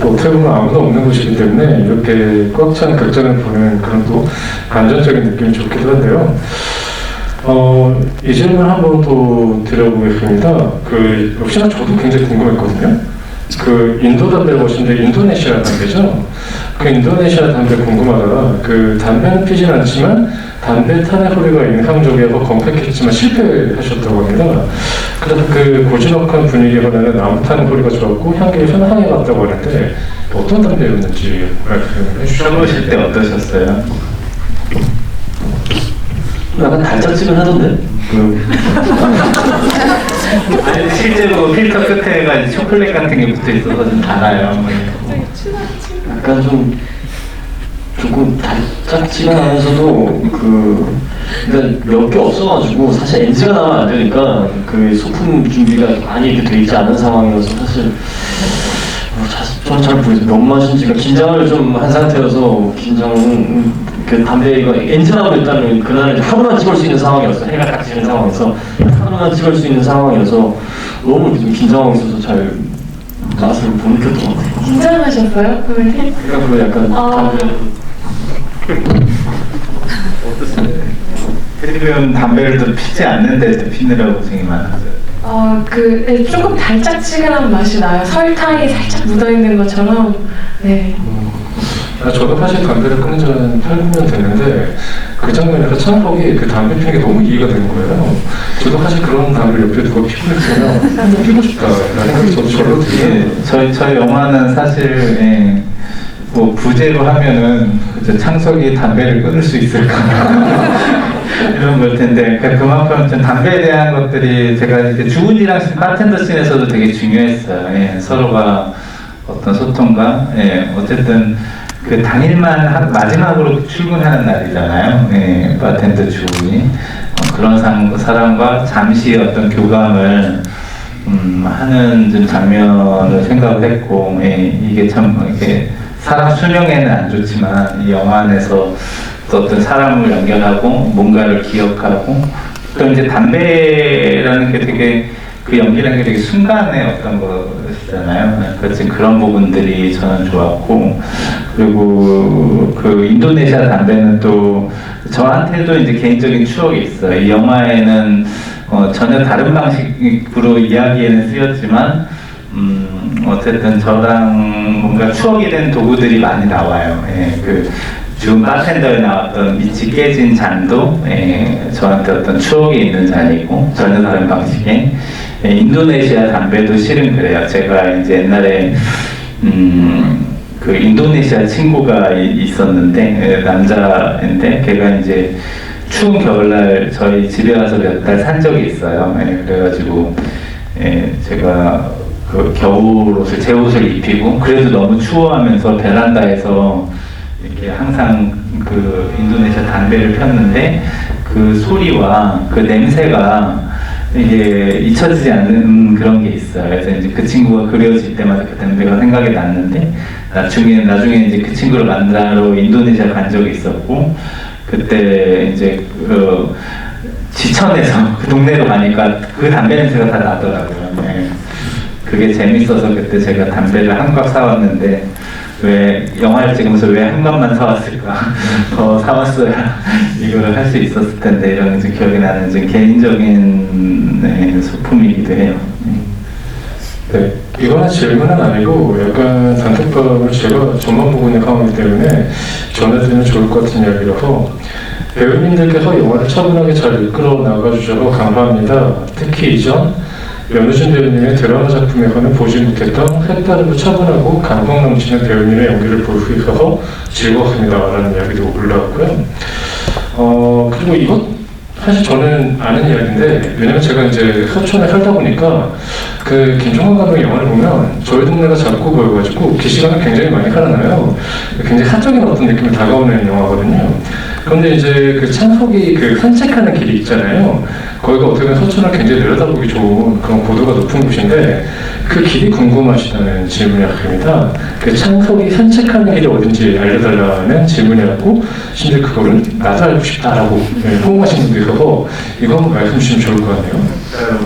어떻게 보면 아무도 없는 곳이기 때문에 이렇게 꽉 찬 극장을 보는 그런 또 반전적인 느낌이 좋기도 한데요. 이 질문 한번 또 드려보겠습니다. 역시나 저도 굉장히 궁금했거든요. 인도 담배를 보시는데 인도네시아 담배죠? 인도네시아 담배 궁금하다가 담배는 피진 않지만 담배 탄의 소리가 인상적이어서 검색했지만 실패하셨다고 합니다. 그래서 그 고즈넉한 분위기보다는 나무 타는 소리가 좋았고 향기를 향상해 갔다고 하는데 어떤 담배였는지 말씀해 주시죠. 쳐보실 때 어떠셨어요? 약간 달짝지근하던데? 아니, 실제로 필터 끝에가 초콜릿 같은 게 붙어 있어서 좀 달아요. 약간 좀 조금 달짝지근하면서도 그러니까 몇 개 없어가지고 사실 NG가 나오면 안 되니까 그 소품 준비가 많이 이렇게 돼 있지 않은 상황이어서 사실 저는 잘 모르겠어요. 몇 맛인지가 긴장을 좀 한 상태여서 그 담배 이거 엔진 나오고 있다는 그날은 하루만 찍을 수 있는 상황이었어요. 해가 딱 지는 상황에서 하루만 찍을 수 있는 상황이어서 너무 좀 긴장하고 있어서 잘 맛을 못 느꼈던 것 같아요. 긴장하셨어요? 그러면 그래서 약간 담배 지금 담배를 또 피지 않는데 피느라고 고생이 많았어요. 조금 달짝지근한 맛이 나요. 설탕이 살짝 묻어있는 것처럼. 네. 저도 사실 담배를 끊은 지 한 8-9년 됐는데 그 장면에서 창석이 그 담배 피는 게 너무 이해가 되는 거예요. 저도 사실 그런 담배를 옆에 두고 피고 있으면 한번 피고 싶다라는 생각이 저도 절로 들어요. 저희 영화는 사실 뭐 부제로 하면은 창석이 담배를 끊을 수 있을까 이런 걸 텐데 그만큼 좀 담배에 대한 것들이 제가 이제 주은이랑 바텐더 씬에서도 되게 중요했어요. 서로가 어떤 소통과 어쨌든 그 당일만 마지막으로 출근하는 날이잖아요. 바텐더 주은이 그런 사람과 잠시 어떤 교감을 하는 좀 장면을 생각을 했고 이게 참 이게 사람 수명에는 안 좋지만 이 영화 안에서 또 어떤 사람을 연결하고 뭔가를 기억하고 또 이제 담배라는 게 되게 그 연기라는 게 되게 순간의 어떤 것이잖아요. 그렇지 그런 부분들이 저는 좋았고 그리고 그 인도네시아 담배는 또 저한테도 이제 개인적인 추억이 있어요. 이 영화에는 전혀 다른 방식으로 이야기에는 쓰였지만 어쨌든 저랑 뭔가 추억이 된 도구들이 많이 나와요. 그 준 바텐더에 나왔던 밑이 깨진 잔도 저한테 어떤 추억이 있는 잔이고 전혀 다른 방식의 인도네시아 담배도 실은 그래요. 제가 이제 옛날에 그 인도네시아 친구가 있었는데 남자인데 걔가 이제 추운 겨울날 저희 집에 와서 몇 달 산 적이 있어요. 그래가지고 제가 그 겨울옷을 제 옷을 입히고 그래도 너무 추워하면서 베란다에서 이렇게 항상 그 인도네시아 담배를 폈는데 그 소리와 그 냄새가 이게 잊혀지지 않는 그런 게 있어요. 그래서 이제 그 친구가 그려질 때마다 그 담배가 생각이 났는데 나중에 이제 그 친구를 만나러 인도네시아 간 적이 있었고 그때 이제 그 지천에서 그 동네로 가니까 그 담배 냄새가 다 나더라고요. 그게 재밌어서 그때 제가 담배를 한 값 사왔는데 왜 영화를 찍으면서 왜 한 값만 사왔을까? 더 사왔어야 이거를 할 수 있었을 텐데 이런 이제 기억이 나는 이제 개인적인 소품이기도 해요. 네, 이거는 질문은 아니고 약간 단톡방을 제가 전만 보고 있는 상황이기 때문에 전해드리면 좋을 것 같은 이야기라서 배우님들께서 영화를 차분하게 잘 이끌어 나가주셔서 감사합니다. 특히 이전 연우진 배우님의 드라마 작품에서는 보지 못했던 색다르고 차분하고 감동 넘치는 배우님의 연기를 볼 수 있어서 즐거웠습니다. 라는 이야기도 올라왔고요. 그리고 이것 사실 저는 아는 이야기인데 왜냐면 제가 이제 서촌에 살다 보니까 그 김종환 감독의 영화를 보면 저희 동네가 작고 보여가지고 기시감이 굉장히 많이 살아나요. 굉장히 사적인 어떤 느낌이 다가오는 영화거든요. 그런데 이제 그 창석이 그 산책하는 길이 있잖아요. 거기가 어떻게 보면 서촌을 굉장히 내려다보기 좋은 그런 고도가 높은 곳인데 그 길이 궁금하시다는 질문이었습니다. 그 창석이 산책하는 길이 어딘지 알려달라는 질문이었고 심지어 그거를 나도 알고 싶다라고 호응하신 분도 있어서 이거 한번 말씀 주시면 좋을 것 같네요.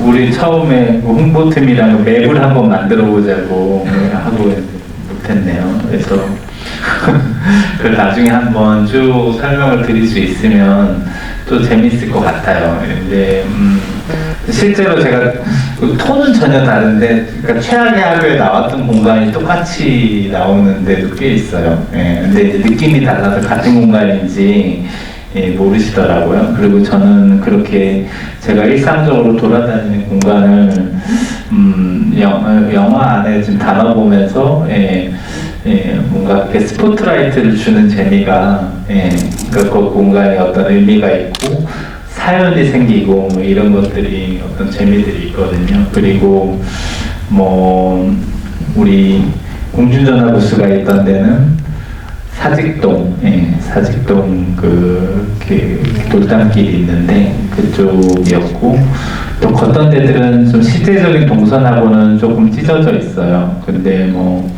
우리 처음에 뭐 홍보팀이랑 맵을 한번 만들어 보자고 하고 못했네요. 그래서 그걸 나중에 한번 쭉 설명을 드릴 수 있으면 또 재밌을 것 같아요. 근데 실제로 제가 톤은 전혀 다른데 그러니까 최악의 하루에 나왔던 공간이 똑같이 나오는 데도 꽤 있어요. 근데 이제 느낌이 달라서 같은 공간인지 모르시더라고요. 그리고 저는 그렇게 제가 일상적으로 돌아다니는 공간을 영화 안에 좀 담아보면서 뭔가 이렇게 스포트라이트를 주는 재미가 그러니까 그 공간에 어떤 의미가 있고 사연이 생기고 뭐 이런 것들이 어떤 재미들이 있거든요. 그리고 뭐 우리 공중전화 부스가 있던 데는 사직동, 사직동 돌담길이 있는데 그쪽이었고 또 걷던 데들은 좀 실제적인 동선하고는 조금 찢어져 있어요. 근데 뭐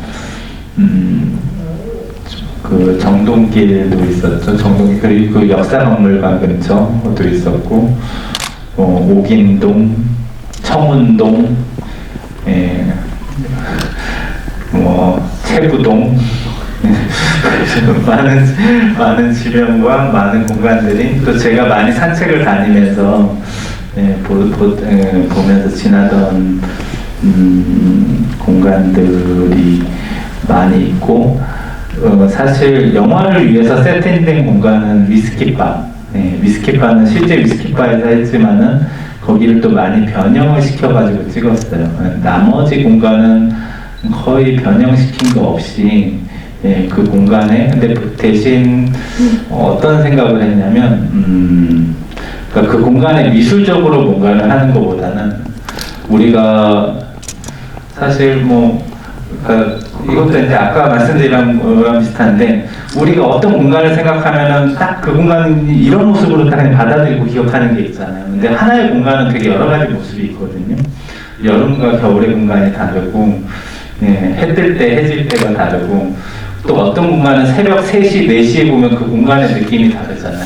그 정동길도 있었죠. 정동길 그리고 그 역사박물관 근처도 있었고 옥인동, 청운동, 뭐 채부동 많은 지명과 많은 공간들이 또 제가 많이 산책을 다니면서 보면서 지나던 공간들이 많이 있고 사실 영화를 위해서 세팅된 공간은 위스키바 위스키바는 실제 위스키바에서 했지만은 거기를 또 많이 변형을 시켜가지고 찍었어요. 나머지 공간은 거의 변형시킨 거 없이 그 공간에 근데 대신 어떤 생각을 했냐면 그러니까 그 공간에 미술적으로 뭔가를 하는 것보다는 우리가 사실 뭐 이것도 이제 아까 말씀드린 거랑 비슷한데 우리가 어떤 공간을 생각하면은 딱 그 공간이 이런 모습으로 딱 그냥 받아들이고 기억하는 게 있잖아요. 근데 하나의 공간은 되게 여러 가지 모습이 있거든요. 여름과 겨울의 공간이 다르고 해 뜰 때, 해질 때가 다르고 또 어떤 공간은 새벽 3시, 4시에 보면 그 공간의 느낌이 다르잖아요.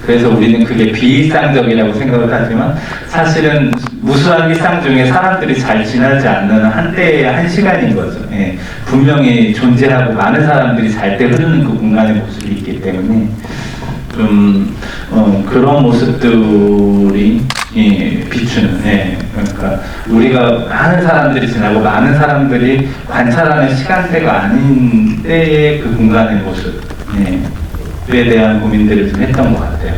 그래서 우리는 그게 비일상적이라고 생각을 하지만 사실은 무수한 일상 중에 사람들이 잘 지나지 않는 한때의 한 시간인 거죠. 분명히 존재하고 많은 사람들이 잘 때 흐르는 그 공간의 모습이 있기 때문에 좀 그런 모습들이 비추는 그러니까 우리가 많은 사람들이 지나고 많은 사람들이 관찰하는 시간대가 아닌 때의 그 공간의 모습에 대한 고민들을 좀 했던 것 같아요.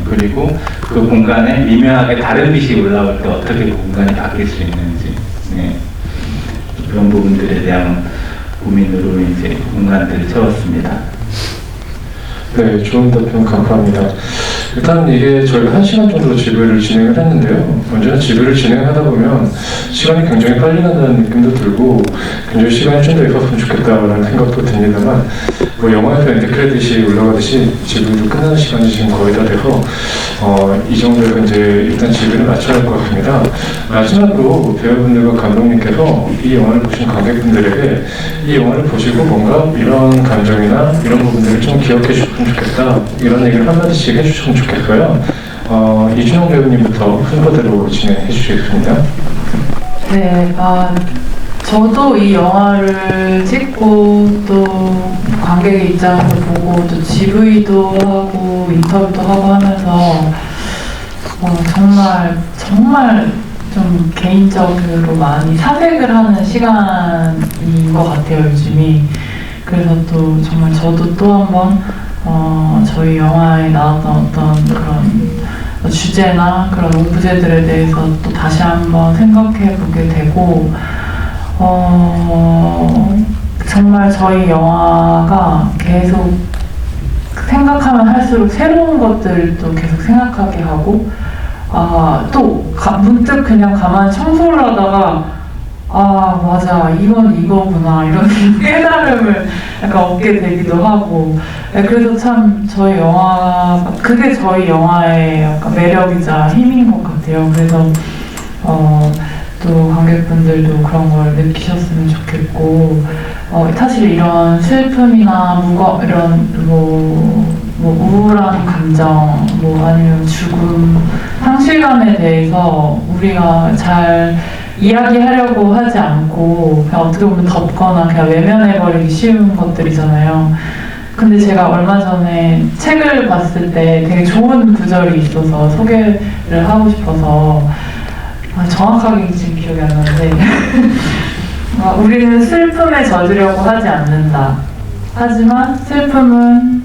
그리고 그 공간에 미묘하게 다른 빛이 올라올 때 어떻게 그 공간이 바뀔 수 있는지 그런 부분들에 대한 고민으로 이제 공간들을 채웠습니다. 네, 좋은 답변 감사합니다. 일단 이게 저희가 1시간 정도 지배를 진행을 했는데요. 언제나 지배를 진행하다 보면 시간이 굉장히 빨리 간다는 느낌도 들고 굉장히 시간이 좀 더 있었으면 좋겠다라는 생각도 듭니다만 뭐 영화에서 엔드 크레딧이 올라가듯이 지배도 끝나는 시간이 지금 거의 다 돼서 이 정도로 이제 일단 지배를 마쳐야 할 것 같습니다. 마지막으로 배우분들과 감독님께서 이 영화를 보신 관객분들에게 이 영화를 보시고 뭔가 이런 감정이나 이런 부분들을 좀 기억해 주셨으면 좋겠다 이런 얘기를 한마디씩 해주셨으면 좋겠어요. 이준영 배우님부터 순서대로 진행해 주시겠습니다. 네, 저도 이 영화를 찍고 또 관객의 입장에서 보고 또 GV도 하고 인터뷰도 하고 하면서 정말 좀 개인적으로 많이 사색을 하는 시간인 것 같아요, 요즘이. 그래서 또 정말 저도 또 한번 저희 영화에 나왔던 어떤 그런 주제나 그런 오브제들에 대해서 또 다시 한번 생각해 보게 되고 정말 저희 영화가 계속 생각하면 할수록 새로운 것들도 계속 생각하게 하고 또 문득 그냥 가만히 청소를 하다가 맞아 이건 이거구나 이런 깨달음을 약간 얻게 되기도 하고 그래서 참 저희 영화 그게 저희 영화의 약간 매력이자 힘인 것 같아요. 그래서 또 관객분들도 그런 걸 느끼셨으면 좋겠고 사실 이런 슬픔이나 이런 뭐 우울한 감정 아니면 죽음, 상실감에 대해서 우리가 잘 이야기하려고 하지 않고 그냥 어떻게 보면 덮거나 그냥 외면해버리기 쉬운 것들이잖아요. 근데 제가 얼마 전에 책을 봤을 때 되게 좋은 구절이 있어서 소개를 하고 싶어서 정확하게 지금 기억이 안 나는데 우리는 슬픔에 젖으려고 하지 않는다. 하지만 슬픔은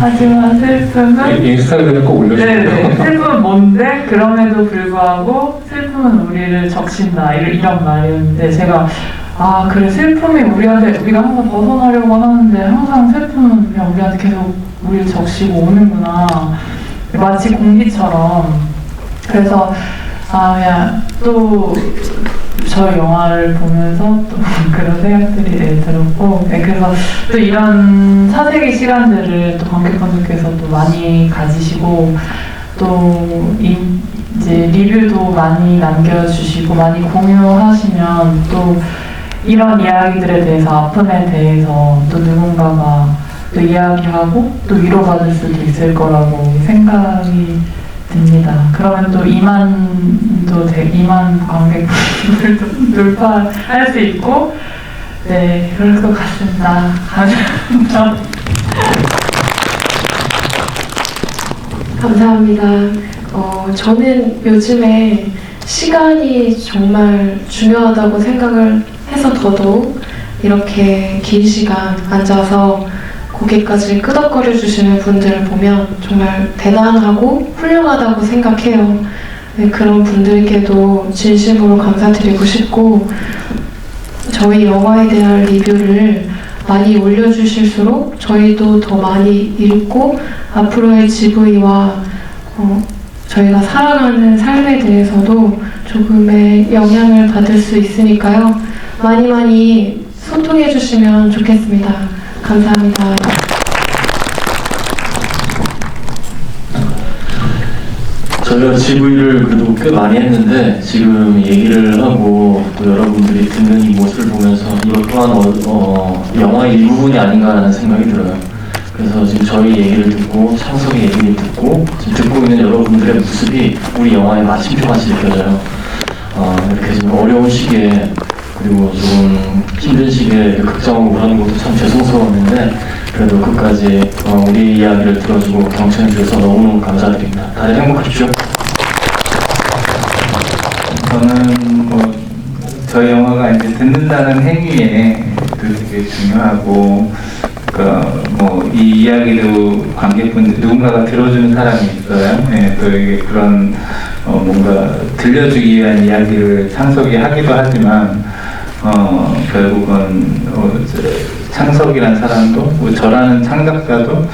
하지만 슬픔은 인스타그램에 꼭 올려주세요. 네네. 슬픔은 뭔데? 그럼에도 불구하고 슬픔은 우리를 적신다. 이런 말이었는데 제가 그래 슬픔이 우리가 항상 벗어나려고 하는데 항상 슬픔은 그냥 우리한테 계속 우리를 적시고 오는구나. 마치 공기처럼. 그래서 그냥 또 저 영화를 보면서 또 그런 생각들이 들었고, 그래서 또 이런 사색의 시간들을 또 관객분들께서 또 많이 가지시고 또 이제 리뷰도 많이 남겨주시고 많이 공유하시면 또 이런 이야기들에 대해서 아픔에 대해서 또 누군가가 또 이야기하고 또 위로받을 수도 있을 거라고 생각이 듭니다. 그러면 또 2만 관객분들도 돌파할 수 있고, 네, 그럴 것 같습니다. 감사합니다. 감사합니다. 저는 요즘에 시간이 정말 중요하다고 생각을 해서 더더욱 이렇게 긴 시간 앉아서 고개까지 끄덕거려 주시는 분들을 보면 정말 대단하고 훌륭하다고 생각해요. 네, 그런 분들께도 진심으로 감사드리고 싶고, 저희 영화에 대한 리뷰를 많이 올려주실수록 저희도 더 많이 읽고 앞으로의 GV와 저희가 살아가는 삶에 대해서도 조금의 영향을 받을 수 있으니까요. 많이 소통해 주시면 좋겠습니다. 감사합니다. 저희가 GV를 그래도 꽤 많이 했는데 지금 얘기를 하고 또 여러분들이 듣는 이 모습을 보면서 이것 또한 영화의 일부분이 아닌가라는 생각이 들어요. 그래서 지금 저희 얘기를 듣고 창석의 얘기를 듣고 지금 듣고 있는 여러분들의 모습이 우리 영화의 마침표같이 느껴져요. 이렇게 지금 어려운 시기에 그리고 좀 힘든 시기에 극장으로 하는 것도 참 죄송스러웠는데 그래도 끝까지 우리 이야기를 들어주고 경청해 주셔서 너무너무 감사드립니다. 다들 행복하십시오. 저는 저희 영화가 이제 듣는다는 행위에 되게 중요하고, 이 이야기도 관객분들 누군가가 들어주는 사람이 있어요. 네, 또 이게 그런 뭔가 들려주기 위한 이야기를 창석이 하기도 하지만 결국은 창석이란 사람도 저라는 창작자도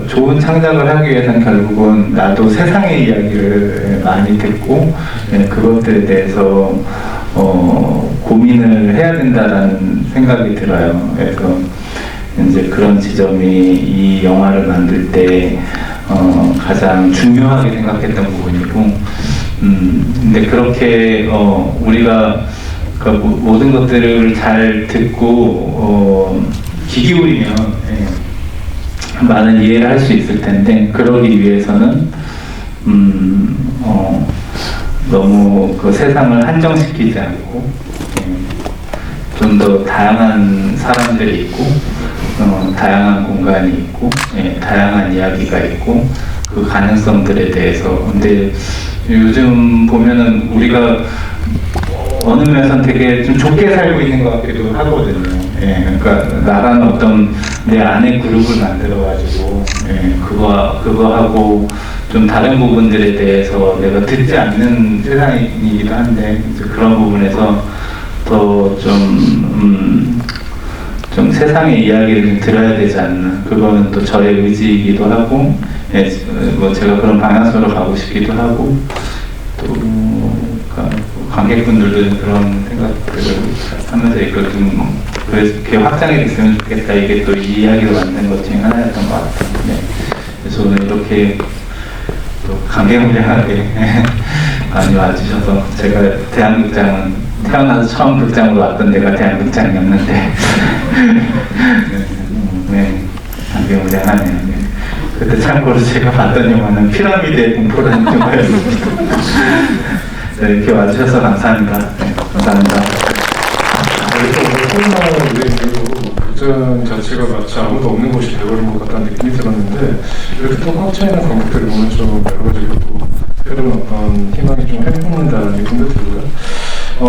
좋은 창작을 하기 위해서는 결국은 나도 세상의 이야기를 많이 듣고 그것들에 대해서 고민을 해야 된다라는 생각이 들어요. 그래서 이제 그런 지점이 이 영화를 만들 때 가장 중요하게 생각했던 부분이고, 근데 그렇게 우리가 모든 것들을 잘 듣고 귀 기울이면 많은 이해를 할 수 있을 텐데, 그러기 위해서는 너무 그 세상을 한정시키지 않고 좀 더 다양한 사람들이 있고 다양한 공간이 있고 다양한 이야기가 있고 그 가능성들에 대해서. 근데 요즘 보면은 우리가 어느 면에서는 되게 좀 좁게 살고 있는 것 같기도 하거든요. 그러니까 나라는 어떤 내 안에 그룹을 만들어가지고 그거 하고 좀 다른 부분들에 대해서 내가 듣지 않는 세상이기도 한데, 그런 부분에서 더 좀 세상의 이야기를 좀 들어야 되지 않나. 그거는 또 저의 의지이기도 하고, 제가 그런 방향으로 가고 싶기도 하고, 또 관객분들도 그런 생각들을 하면서 이걸 좀 그렇게 확장이 됐으면 좋겠다. 이게 또 이 이야기로 만든 것 중에 하나였던 것 같아요. 그래서 오늘 이렇게 또 감개무량하게 많이 와주셔서, 제가 대한극장은 태어나서 처음 극장으로 왔던 데가 대한극장이었는데 감개무량하네요. 그때 참고로 제가 봤던 영화는 피라미드의 공포라는 영화였습니다. 이렇게 와주셔서 감사합니다. 감사합니다. 코로나 유행으로 극장 자체가 마치 아무도 없는 곳이 되어버린 것 같다는 느낌이 들었는데, 이렇게 또 꽉 차있는 관객들을 보면 좀 여러 가지로 또 새로운 어떤 희망이 좀 해보는다는 느낌도 들고요.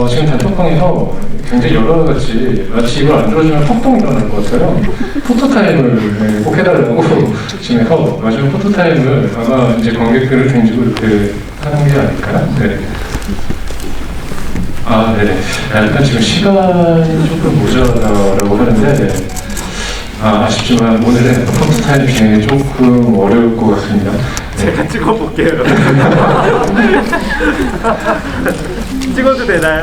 지금 단톡방에서 굉장히 여러 가지 마치 이걸 안 들어주면 폭동이 일어날 것 같아요. 포토타임을 꼭 해달라고 지금 해서 마지막 포토타임을 아마 이제 관객들을 등지고 이렇게 하는 게 아닐까? 네. 아, 네네. 약간 지금 시간이 조금 모자라고 하는데, 네. 아쉽지만 오늘은 포토타임 진행이 조금 어려울 것 같습니다. 제가 찍어볼게요. 찍어도 되나요?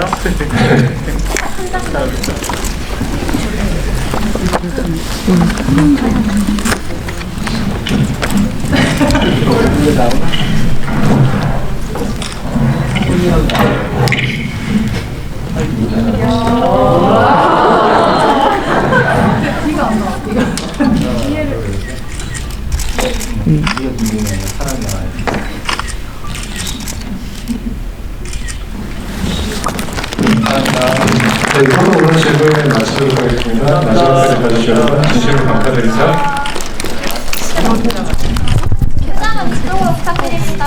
네, 포토 오른식을 마치도록 하겠습니다. 마지막까지 봐주신 여러분 진심으로 감사드립니다. 교장은 그쪽으로 부탁드립니다.